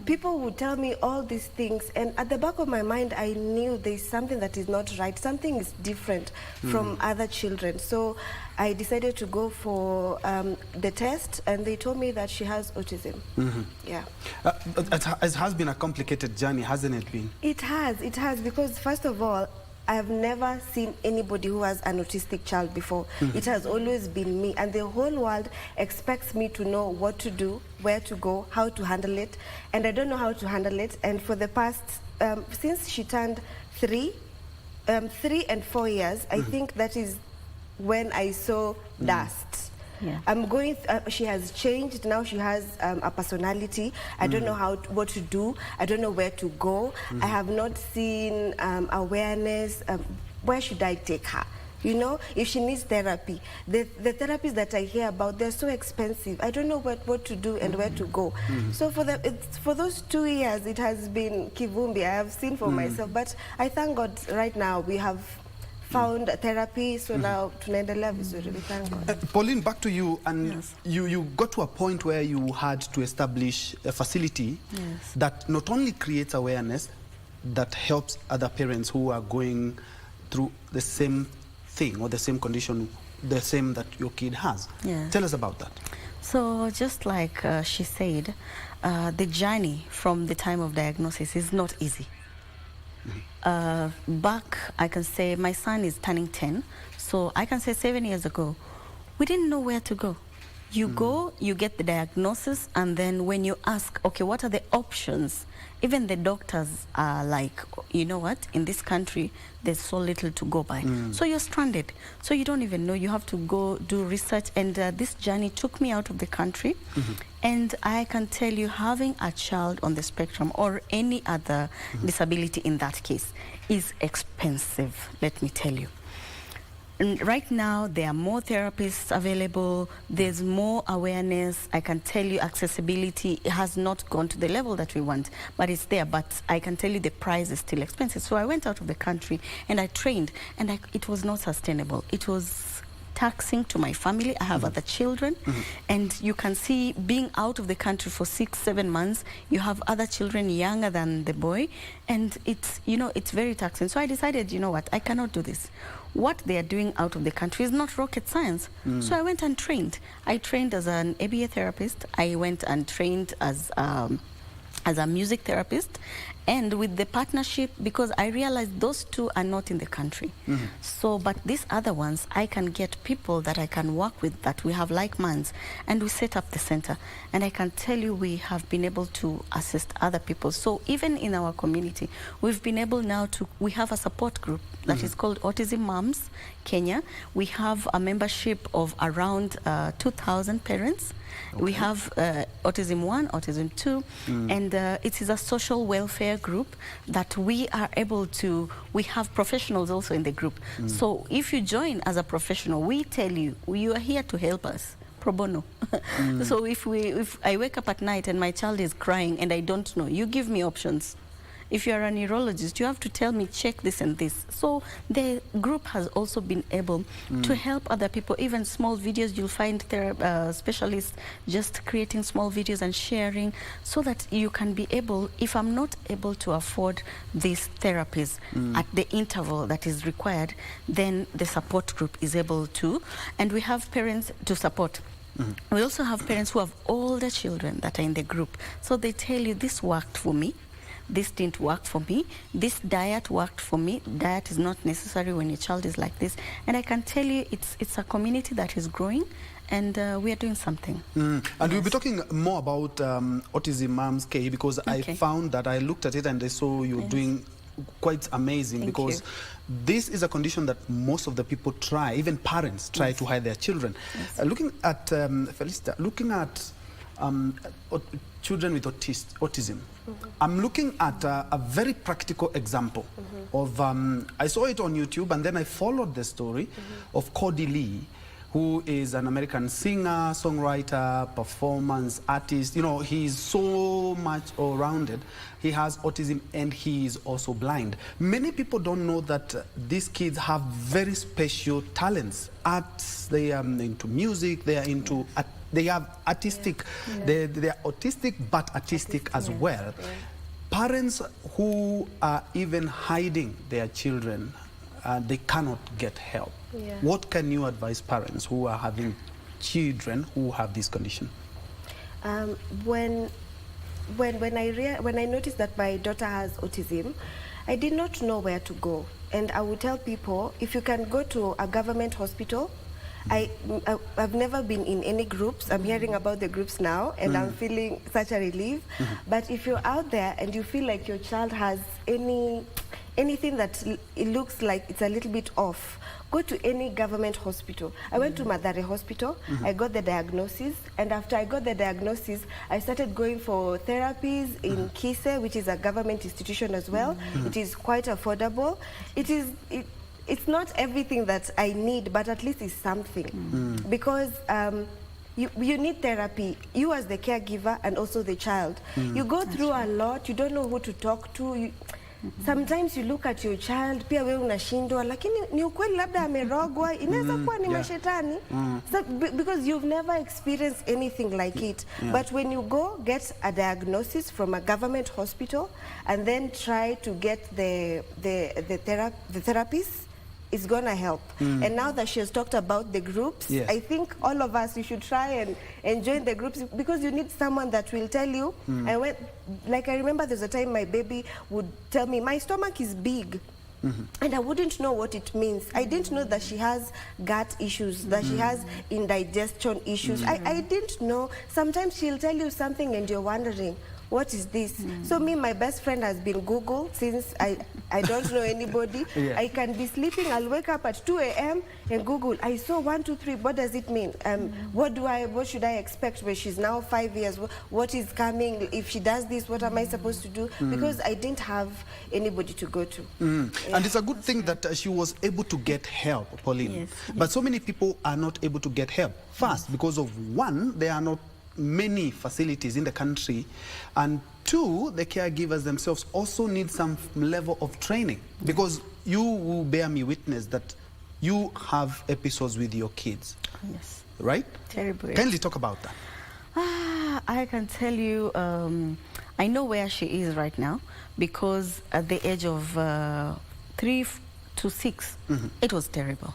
People would tell me all these things, and at the back of my mind I knew there's something that is not right. Something is different from other children. So I decided to go for the test, and they told me that she has autism. Yeah. It has been a complicated journey, hasn't it been? It has, because first of all, I've never seen anybody who has an autistic child before. It has always been me, and the whole world expects me to know what to do, where to go, how to handle it, and I don't know how to handle it. And for the past, since she turned 3 and 4 years, I think that is when I saw dust. Yeah. I'm going. She has changed now. She has a personality. I don't know what to do. I don't know where to go. I have not seen awareness. Where should I take her? You know, if she needs therapy, the therapies that I hear about, they're so expensive. I don't know what to do and where to go. So for those 2 years, it has been kivumbi. I have seen for myself, but I thank God right now we have found therapy, so now tunaendelea vizuri. We thank God. Pauline, back to you, and you got to a point where you had to establish a facility that not only creates awareness, that helps other parents who are going through the same thing or the same condition, the same that your kid has. Tell us about that. So just like she said, the journey from the time of diagnosis is not easy. Back, I can say my son is turning 10, so I can say 7 years ago, we didn't know where to go. You go, you get the diagnosis, and then when you ask, okay, what are the options? Even the doctors are like, you know what, in this country, there's so little to go by. So you're stranded. So you don't even know. You have to go do research. And this journey took me out of the country. And I can tell you, having a child on the spectrum or any other disability in that case is expensive, let me tell you. And right now, there are more therapists available. There's more awareness. I can tell you accessibility has not gone to the level that we want, but it's there. But I can tell you the price is still expensive. So I went out of the country and I trained, and it was not sustainable. It was taxing to my family. I have other children, and you can see being out of the country for 6-7 months, you have other children younger than the boy, and it's, you know, it's very taxing. So I decided, you know what, I cannot do this. What they are doing out of the country is not rocket science. So I went and trained. I trained as an ABA therapist. I went and trained as a music therapist, and with the partnership, because I realized those two are not in the country. So, but these other ones, I can get people that I can work with, that we have like minds, and we set up the center. And I can tell you, we have been able to assist other people. So even in our community, we've been able now to, we have a support group that is called Autism Moms Kenya. We have a membership of around 2,000 parents. We have Autism 1, Autism 2, and it is a social welfare group that we are able to, we have professionals also in the group. So if you join as a professional, we tell you, you are here to help us. Pro bono. So if I wake up at night and my child is crying and I don't know, you give me options. if you're a neurologist, you have to tell me, check this and this. So the group has also been able to help other people. Even small videos, you'll find specialists just creating small videos and sharing, so that you can be able, if I'm not able to afford these therapies at the interval that is required, then the support group is able to, and we have parents to support. We also have parents who have older children that are in the group. So they tell you, this worked for me, this didn't work for me, this diet worked for me. Diet is not necessary when your child is like this. And I can tell you, it's a community that is growing, and we are doing something. And we'll be talking more about Autism Moms K, because I found that I looked at it and I saw you're doing quite amazing. Thank because this is a condition that most of the people try, even parents try to hide their children. Looking at Felicita, looking at children with autism, I'm looking at a very practical example of, I saw it on YouTube, and then I followed the story of Cody Lee, who is an American singer, songwriter, performance artist. You know, he's so much all-rounded. He has autism and he is also blind. Many people don't know that these kids have very special talents. Arts, they are into music, they are into, they have artistic, they are autistic but artistic as well. Parents who are even hiding their children, they cannot get help. What can you advise parents who are having children who have this condition? When I noticed that my daughter has autism, I did not know where to go. And I would tell people, if you can go to a government hospital. I've never been in any groups. I'm hearing about the groups now, and I'm feeling such a relief. But if you're out there and you feel like your child has anything that it looks like it's a little bit off, go to any government hospital. I went to Madare Hospital, I got the diagnosis, and after I got the diagnosis, I started going for therapies in KISE, which is a government institution as well. It is quite affordable. It's not everything that I need, but at least it's something. Because you need therapy, you as the caregiver and also the child. You go through a lot, you don't know who to talk to. Sometimes you look at your child, pia wewe unashindwa, lakini ni ukweli labda amerogwa, inaweza kuwa ni mashetani. So, because you've never experienced anything like it. But when you go get a diagnosis from a government hospital and then try to get the therapist, it's gonna help. And now that she has talked about the groups, I think all of us, you should try and join the groups, because you need someone that will tell you. And like I remember there's a time my baby would tell me, my stomach is big. And I wouldn't know what it means. I didn't know that she has gut issues, that she has indigestion issues. I didn't know. Sometimes she'll tell you something and you're wondering, what is this? So me, my best friend has been Google since I don't know anybody. I can be sleeping, I'll wake up at 2 a.m. and Google, I saw 1, 2, 3, what does it mean? What should I expect when she's now 5 years? What is coming? If she does this, what am I supposed to do? Because I didn't have anybody to go to. And it's a good thing that she was able to get help, Pauline. But so many people are not able to get help. First, because of one, there are not many facilities in the country, and two, the caregivers themselves also need some level of training, because you will bear me witness that you have episodes with your kids. Yes. Right? Terrible. Kindly talk about that. I can tell you, I know where she is right now, because at the age of 3 to 6, it was terrible.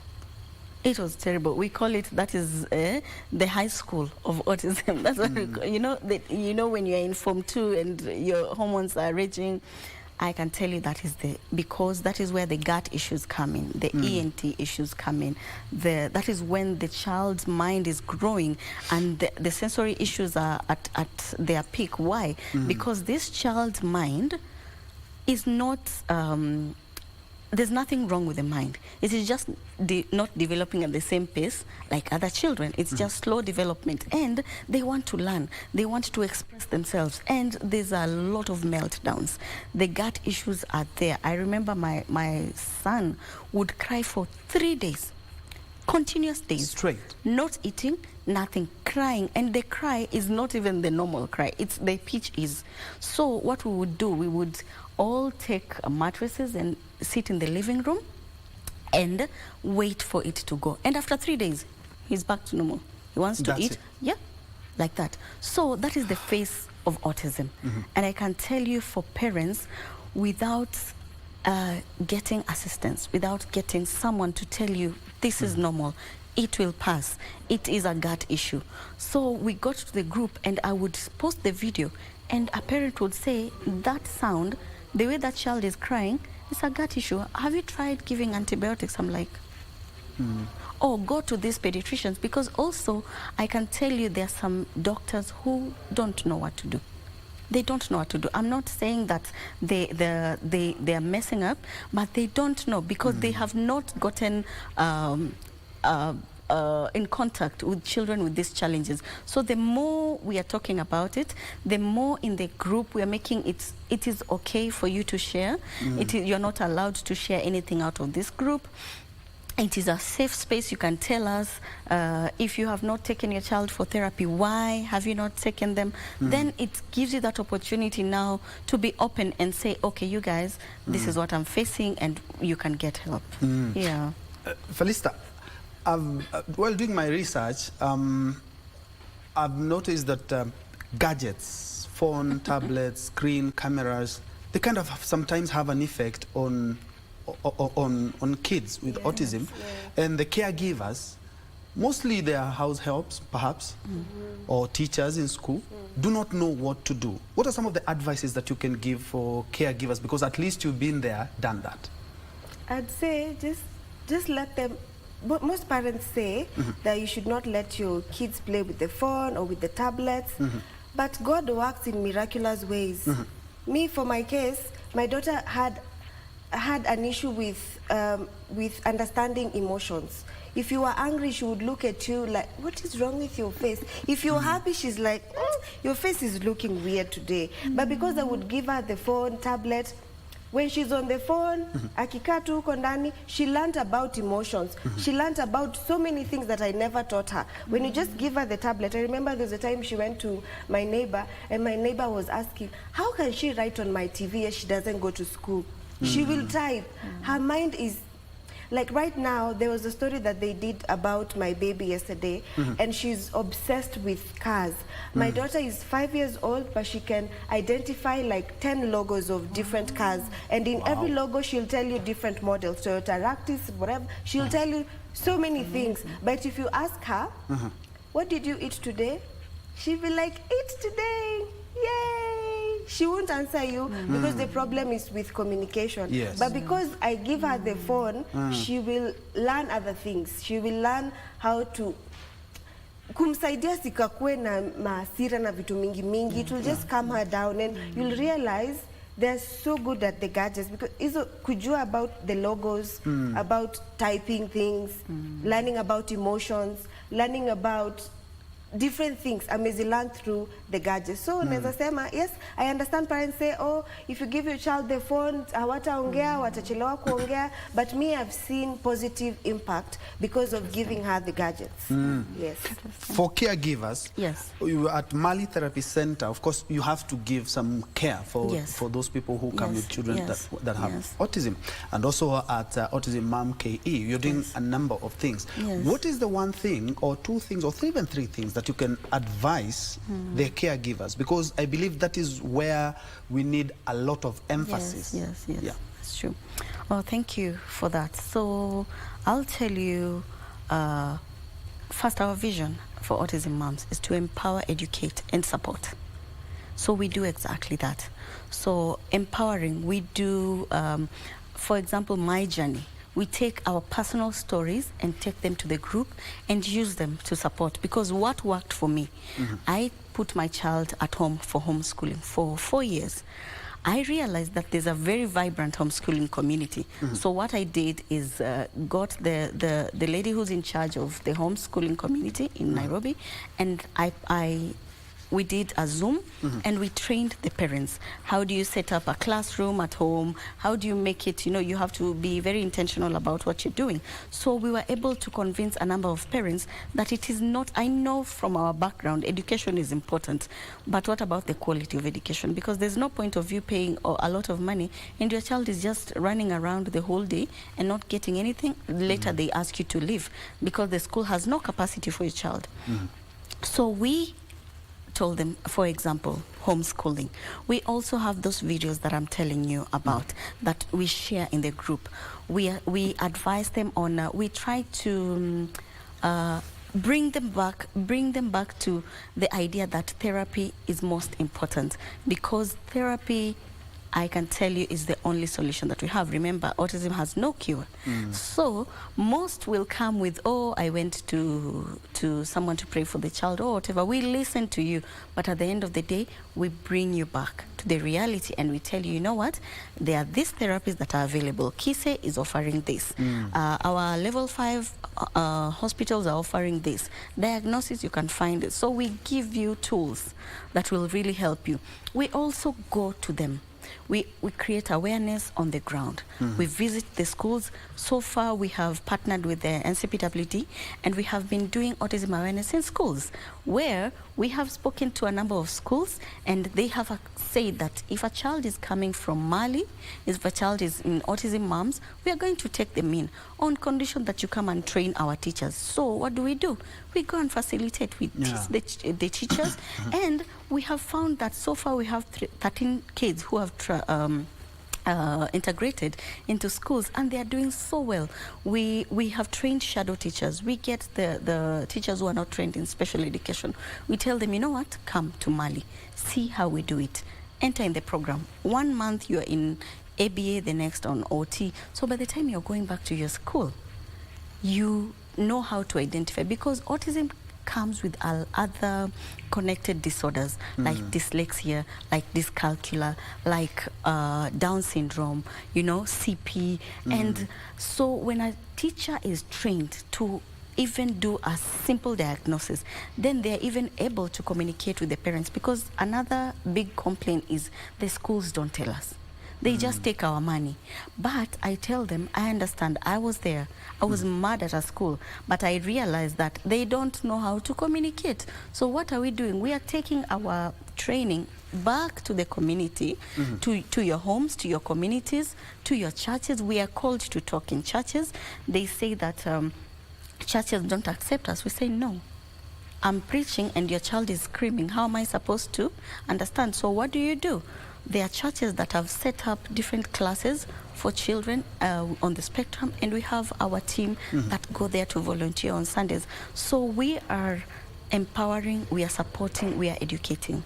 It was terrible. We call it, that is the high school of autism. That's what we call, you know when you're in Form 2 and your hormones are raging. I can tell you that is because that is where the gut issues come in, the ENT issues come in. That is when the child's mind is growing and the sensory issues are at their peak. Why? Because this child's mind is not... there's nothing wrong with the mind. It is just not developing at the same pace like other children. It's just slow development. And they want to learn. They want to express themselves. And there's a lot of meltdowns. The gut issues are there. I remember my son would cry for 3 days. Continuous days. Straight. Not eating, nothing, crying, and the cry is not even the normal cry, it's the pitch is. So what we would do, we would all take mattresses and sit in the living room and wait for it to go. And after 3 days, he's back to normal. He wants to eat. Yeah, like that. So that is the face of autism. And I can tell you, for parents, without getting assistance, without getting someone to tell you this is normal, it will pass, it is a gut issue. So we got to the group and I would post the video and a parent would say, that sound, the way that child is crying, it's a gut issue. Have you tried giving antibiotics? I'm like, or go to these pediatricians, because also I can tell you there are some doctors who don't know what to do. They don't know what to do. I'm not saying that they are messing up, but they don't know because they have not gotten in contact with children with these challenges. So the more we are talking about it, the more in the group we are making it is okay for you to share. You're not allowed to share anything out of this group. It is a safe space. You can tell us if you have not taken your child for therapy, why have you not taken them? Then it gives you that opportunity now to be open and say, okay, you guys, this is what I'm facing, and you can get help. Yeah. Felista, while doing my research, I've noticed that gadgets, phone, tablets, screen, cameras, they kind of sometimes have an effect on kids with autism, and the caregivers, mostly their house helps perhaps, or teachers in school, do not know what to do. What are some of the advices that you can give for caregivers, because at least you've been there, done that? I'd say just let them. But most parents say that you should not let your kids play with the phone or with the tablets, but God works in miraculous ways. Me, for my case, my daughter had an issue with understanding emotions. If you are angry, she would look at you like, what is wrong with your face? If you're happy, she's like, your face is looking weird today. But because I would give her the phone, tablet, when she's on the phone, akikaa tu huko ndani, she learned about emotions. She learned about so many things that I never taught her. When you just give her the tablet, I remember there was a time she went to my neighbor, and my neighbor was asking, how can she write on my TV if she doesn't go to school? She will type. Her mind is, like right now, there was a story that they did about my baby yesterday, and she's obsessed with cars. My daughter is 5 years old, but she can identify like 10 logos of different cars. And in every logo, she'll tell you different models. Toyota Lactis, whatever. She'll tell you so many things. But if you ask her, what did you eat today? She'll be like, eat today. Yay! She won't answer you because the problem is with communication. Yes. But because I give her the phone, she will learn other things. She will learn how to kumsaidia sikakue na maasira na vitu mingi. It will just calm her down, and you'll realize they're so good at the gadgets, because izo kujua about the logos, about typing things, learning about emotions, learning about different things amezi learn through the gadgets. So naweza sema, yes, I understand parents say, oh, if you give your child the phone, hawataongea, watachelewa kuongea, but me, I've seen positive impact because of giving her the gadgets. Yes. For caregivers, yes, you at Mali Therapy Center, of course, you have to give some care for those people who come with children that have autism. And also at Autism Mom KE, you're doing a number of things. What is the one thing, or two things, or even three things that you can advise their caregivers? Because I believe that is where we need a lot of emphasis. Yes, that's true. Oh, thank you for that. So I'll tell you, first, our vision for Autism Moms is to empower, educate, and support. So we do exactly that. So empowering, we do, for example, my journey. We take our personal stories and take them to the group and use them to support. Because what worked for me, I put my child at home for homeschooling for 4 years. I realized that there's a very vibrant homeschooling community. So what I did is got the lady who's in charge of the homeschooling community in Nairobi, and I we did a Zoom and we trained the parents. How do you set up a classroom at home? How do you make it, you have to be very intentional about what you're doing. So we were able to convince a number of parents that it is not, I know from our background, education is important, but what about the quality of education? Because there's no point of you paying a lot of money and your child is just running around the whole day and not getting anything. Later they ask you to leave because the school has no capacity for your child. So we told them, for example, homeschooling. We also have those videos that I'm telling you about that we share in the group. We advise them on, we try to bring them back to the idea that therapy is most important, because therapy, I can tell you, is the only solution that we have. Remember, autism has no cure. So most will come with, oh, I went to someone to pray for the child or whatever. We listen to you, but at the end of the day, we bring you back to the reality and we tell you, you know what, there are these therapies that are available. KISE is offering this. Our level 5 hospitals are offering this. Diagnosis, you can find it. So we give you tools that will really help you. We also go to them. We create awareness on the ground. We visit the schools. So far, we have partnered with the NCPWD, and we have been doing autism awareness in schools, where we have spoken to a number of schools, and they have said that if a child is coming from Mali, if a child is in autism moms, we are going to take them in on condition that you come and train our teachers. So what do? We go and facilitate. We teach the teachers, and we have found that so far we have 13 kids who have integrated into schools, and they are doing so well. We have trained shadow teachers. We get the teachers who are not trained in special education. We tell them, you know what, come to Mali, see how we do it. Enter in the program. 1 month you are in ABA, the next on OT. So by the time you're going back to your school, you know how to identify, because autism comes with other connected disorders like dyslexia, like dyscalculia, like Down syndrome, CP. And so when a teacher is trained to even do a simple diagnosis, then they're even able to communicate with the parents, because another big complaint is the schools don't tell us. They just take our money. But I tell them, I understand, I was there. I was mad at a school, but I realized that they don't know how to communicate. So what are we doing? We are taking our training back to the community, to your homes, to your communities, to your churches. We are called to talk in churches. They say that churches don't accept us. We say, no. I'm preaching and your child is screaming. How am I supposed to understand? So what do? There are churches that have set up different classes for children on the spectrum, and we have our team that go there to volunteer on Sundays. So we are empowering, we are supporting, we are educating.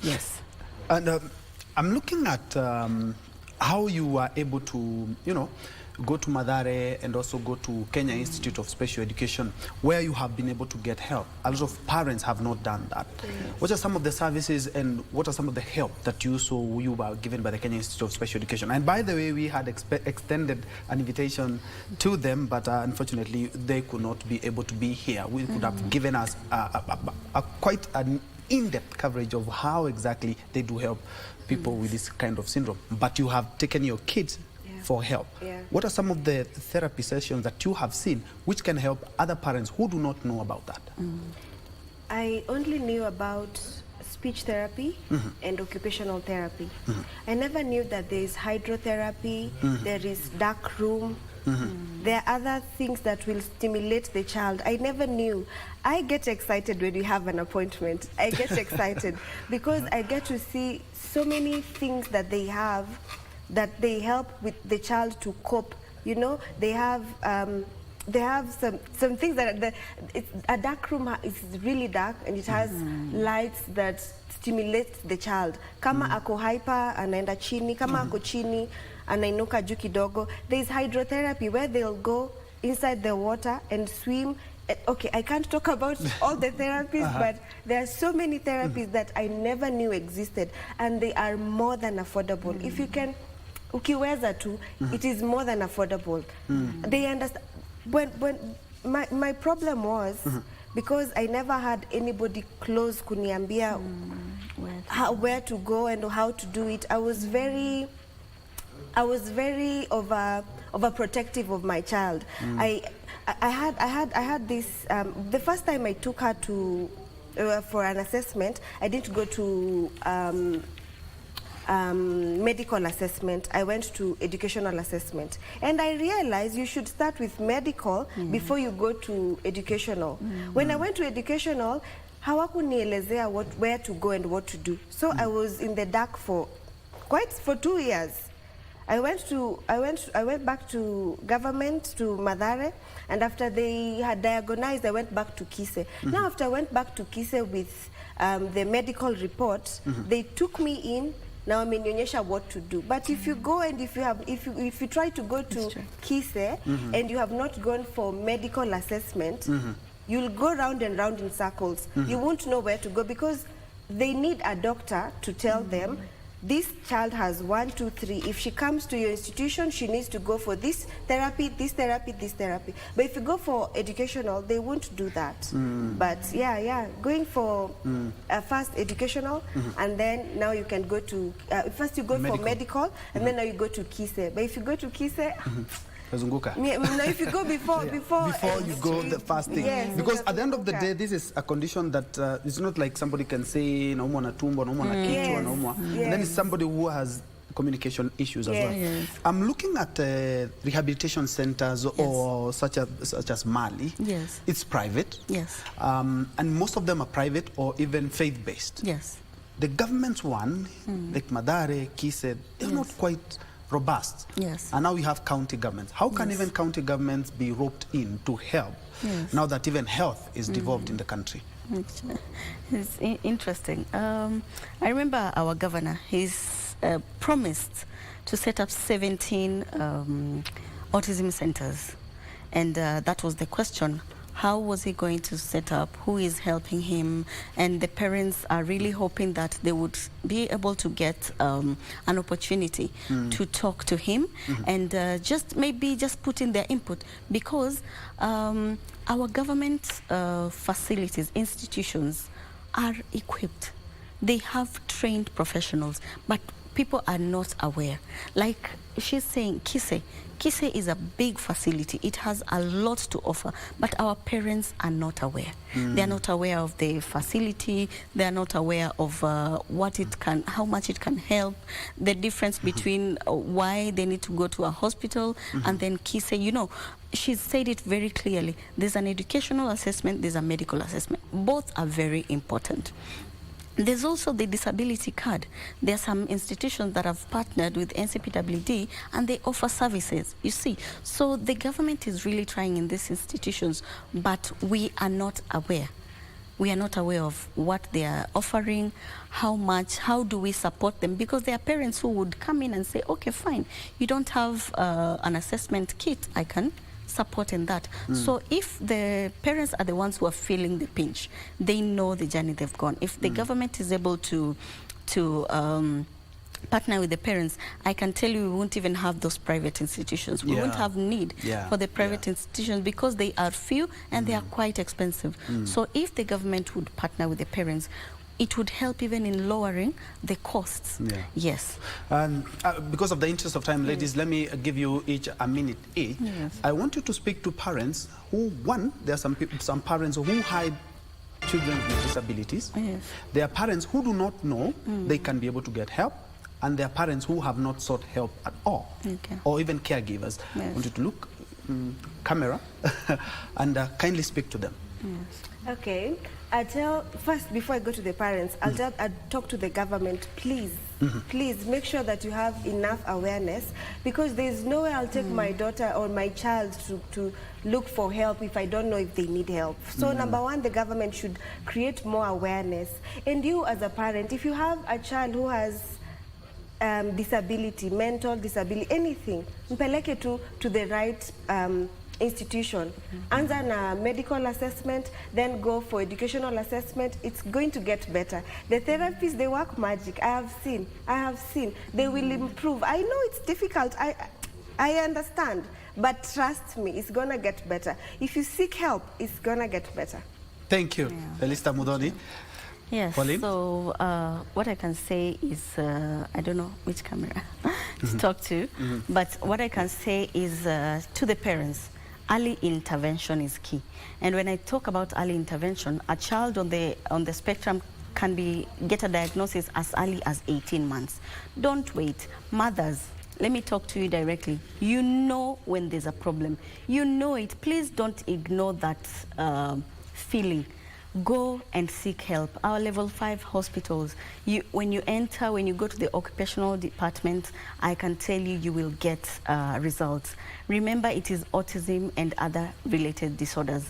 Yes. And I'm looking at how you are able to, go to Mathare and also go to Kenya Institute of Special Education, where you have been able to get help. A lot of parents have not done that. What are some of the services and what are some of the help that you were given by the Kenya Institute of Special Education? And by the way, we had extended an invitation to them, but unfortunately, they could not be able to be here. We could have given us quite an in-depth coverage of how exactly they do help people with this kind of syndrome. But you have taken your kids for help. What are some of the therapy sessions that you have seen which can help other parents who do not know about that? I only knew about speech therapy and occupational therapy. I never knew that there is hydrotherapy, there is dark room, there are other things that will stimulate the child. I never knew. I get excited when we have an appointment. I get excited because I get to see so many things that they have that they help with the child to cope. They have some things that a dark room is really dark, and it has lights that stimulate the child. Kama ako hyper, anaenda chini. Kama ako chini, anainuka juu kidogo. There is hydrotherapy where they'll go inside the water and swim. Okay, I can't talk about all the therapies, but there are so many therapies that I never knew existed, and they are more than affordable. If you can, ukiweza tu, it is more than affordable. They understand. When my problem was because I never had anybody close kuniambia where to go and how to do it. I was very overprotective of my child. I had this the first time I took her to for an assessment. I didn't go to medical assessment. I went to educational assessment, and I realized you should start with medical before you go to educational. When I went to educational, hawakunielezea where to go and what to do. So I was in the dark for 2 years. I went back to government, to Madare, and after they had diagnosed, I went back to Kise. Now after I went back to Kise with the medical report, they took me in. Now amenionyesha what to do. But if you go and if you try to go to Kise and you have not gone for medical assessment, you'll go round and round in circles. You won't know where to go because they need a doctor to tell them, this child has 1, 2, 3. If she comes to your institution, she needs to go for this therapy, this therapy, this therapy. But if you go for educational, they won't do that. But going for first educational, and then now you can go to, first you go for medical, and then now you go to Kise. But if you go to Kise, no, if you go before you go the first thing, because at the end of the day, this is a condition that it's not like somebody can say naumwa na tumbo, naumwa na kichwa, naumwa. And then it's somebody who has communication issues as well. I'm looking at rehabilitation centers or such as Mali. It's private. And most of them are private or even faith-based. The government one, like Madare, Kise, they're not quite robust. And now we have county governments. How can even county governments be roped in to help now that even health is devolved in the country? It's interesting. I remember our governor, he's promised to set up 17 autism centers. And that was the question. How was he going to set up? Who is helping him? And the parents are really hoping that they would be able to get an opportunity to talk to him and just put in their input, because our government facilities, institutions are equipped. They have trained professionals, but people are not aware. Like she's saying, Kise is a big facility. It has a lot to offer, but our parents are not aware. They are not aware of the facility. They are not aware of what it can, how much it can help, the difference between why they need to go to a hospital and then Kise. You know, she said it very clearly. There's an educational assessment, there's a medical assessment. Both are very important. There's also the disability card. There are some institutions that have partnered with NCPWD and they offer services, you see. So the government is really trying in these institutions, but we are not aware. We are not aware of what they are offering, how much, how do we support them? Because there are parents who would come in and say, okay, fine, you don't have an assessment kit, I can support in that. So if the parents are the ones who are feeling the pinch, they know the journey they've gone. If the government is able to partner with the parents, I can tell you we won't even have those private institutions. We won't have need for the private institutions because they are few and they are quite expensive. So if the government would partner with the parents, it would help even in lowering the costs. And because of the interest of time, ladies, let me give you each a minute each. I want you to speak to parents who, one, there are some parents who hide children with disabilities. There are parents who do not know they can be able to get help. And there are parents who have not sought help at all, or even caregivers. I want you to look, camera, and kindly speak to them. Okay. First, before I go to the parents, I'll talk to the government, please. Please make sure that you have enough awareness, because there's no way I'll take my daughter or my child to look for help if I don't know if they need help. So number one, the government should create more awareness. And you as a parent, if you have a child who has disability, mental disability, anything, mpeleke to the right institution. Answer na medical assessment, then go for educational assessment. It's going to get better. The therapists, they work magic. I have seen. They will improve. I know it's difficult. I understand. But trust me, it's going to get better. If you seek help, it's going to get better. Thank you, Felista Mudhoni. Yes, Pauline? so what I can say is, I don't know which camera to talk to, but what I can say is to the parents, early intervention is key. And when I talk about early intervention, a child on the spectrum can get a diagnosis as early as 18 months. Don't wait. Mothers, let me talk to you directly. You know when there's a problem. You know it. Please don't ignore that feeling. Go and seek help. Our level 5 hospitals, when you go to the occupational department, I can tell you, you will get results. Remember, it is autism and other related disorders.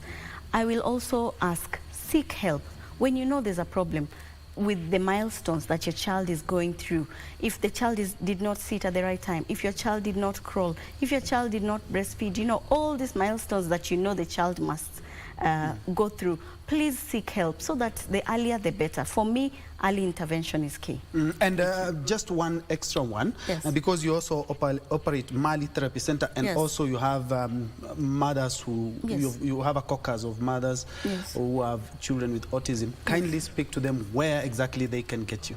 I will also ask, seek help. When you know there's a problem with the milestones that your child is going through, if the child did not sit at the right time, if your child did not crawl, if your child did not breastfeed, you know, all these milestones that you know the child must go through, please seek help so that the earlier the better. For me, early intervention is key. And just one extra one, because you also operate Mali Therapy Center, and also you have mothers who, you have a caucus of mothers who have children with autism. Kindly speak to them where exactly they can get you.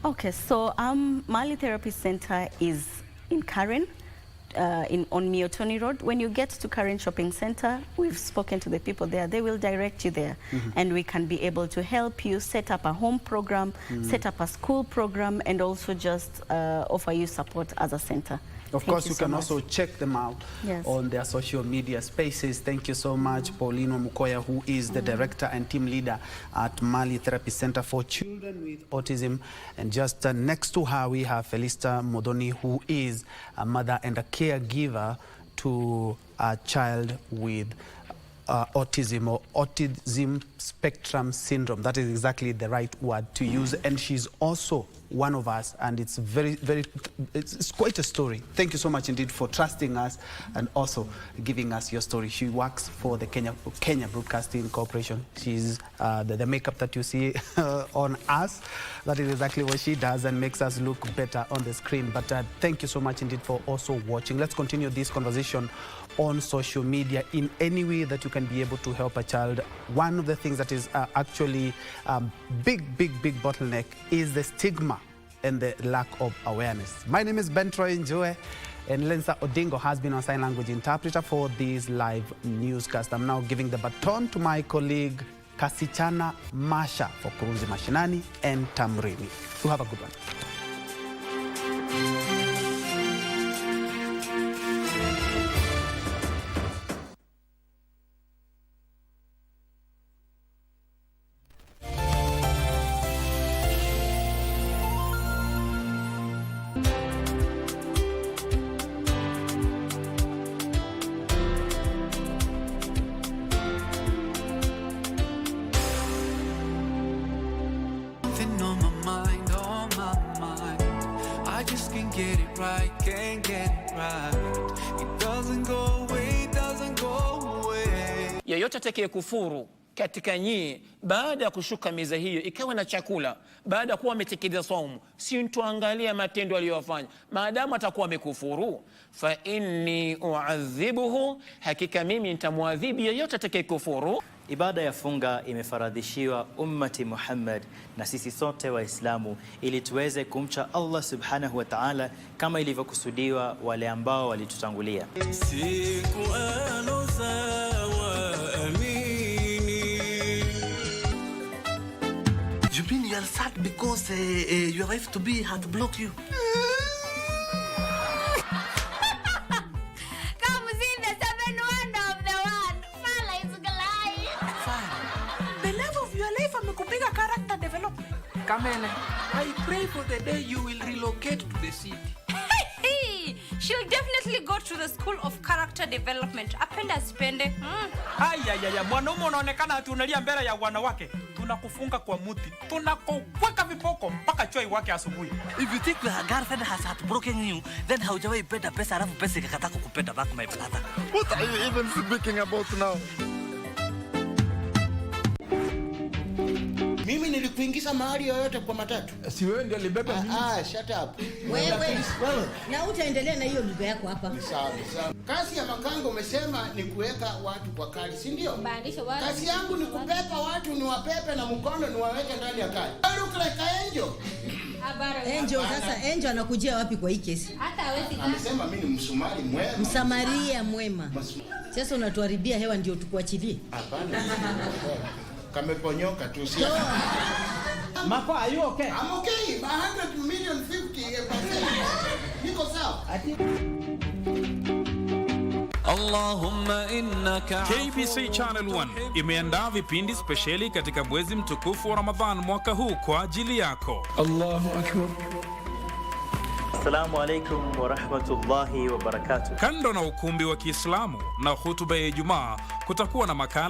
Okay, so Mali Therapy Center is in Karen, on Miotoni Road. When you get to Karen Shopping Center, we've spoken to the people there. They will direct you there, and we can be able to help you set up a home program, set up a school program, and also just offer you support as a center. Of course, you can also check them out on their social media spaces. Thank you so much, Pauline Mukoya, who is the director and team leader at Mali Therapy Center for Children with Autism. And just next to her, we have Felista Mudhoni, who is a mother and a caregiver to a child with autism or autism spectrum syndrome. That is exactly the right word to use. And she's also one of us, and it's it's quite a story. Thank you so much indeed for trusting us and also giving us your story. She works for the Kenya Broadcasting Corporation. She's the makeup that you see on us. That is exactly what she does and makes us look better on the screen. But thank you so much indeed for also watching. Let's continue this conversation on social media in any way that you can be able to help a child. One of the things that is actually big bottleneck is the stigma and the lack of awareness. My name is Njue, and Lensa Odingo has been our sign language interpreter for this live newscast. I'm now giving the baton to my colleague Kasichana Masha for Kurunzi Mashinani and Tamrini. You have a good one. Yeyote atakaye kufuru katika nyie baada ya kushuka meza hiyo ikawa na chakula baada ya kuwa ametekeleza saumu, si tuangalia matendo aliyofanya, maadamu atakuwa amekufuru, fa inni uadhibuhu, hakika mimi nitamwadhibu yeyote atakaye kufuru. Ibada ya funga imefaradhishiwa ummati Muhammad na sisi sote Waislamu ili tuweze kumcha Allah subhanahu wa ta'ala kama ilivyokusudiwa wale ambao walitutangulia. You mean you are sad because your wife to be had blocked you? Come see the 7 wonder of the one. Fala is glide. The love of your life amekupiga character development. Kamele, I pray for the day you will relocate to the city. She'll definitely go to the school of character development. Apenda spende. Aya, mwanaume unaonekana atunalia mbele ya wanawake. Tunakufunga kwa muti. Tunakuweka vipoko mpaka choi wake asubuhi. If you think your girlfriend has heartbroken you, then haujawahi penda pesa alafu pesa ikakataa kukupenda back my brother. What are you even speaking about now? Mimi nilikuwa kutuingiza mahali yoyote kwa matatu. Si wewe ndio libeba mimi? Shut up. Wewe. Na utaendelea na hiyo lugha yako hapa. Sawa. Kazi ya makanga umesema ni kuweka watu kwa kali, si ndio? Kazi yangu ni kupepa watu, niwapepe na mkono niwaweke ndani ya kali. Look like angel. Angel sasa, Angel anakujia wapi kwa hii kesi? Hata hawezi. Amesema mimi ni msumari mwema. Msamaria mwema. Sasa unatuharibia hewa ndio tukuachilie? Hapana. Kameponyoka tu si. Mako, are you okay? I'm okay. 100 million 50%. Niko sawa. KBC Channel 1 imeandaa vipindi spesheli katika mwezi mtukufu wa Ramadhan mwaka huu kwa ajili yako. Allahu Akbar. Assalamu alaikum wa rahmatullahi wa barakatuh. Kando na ukumbi wa Kiislamu na hutuba ya Ijumaa, kutakuwa na makala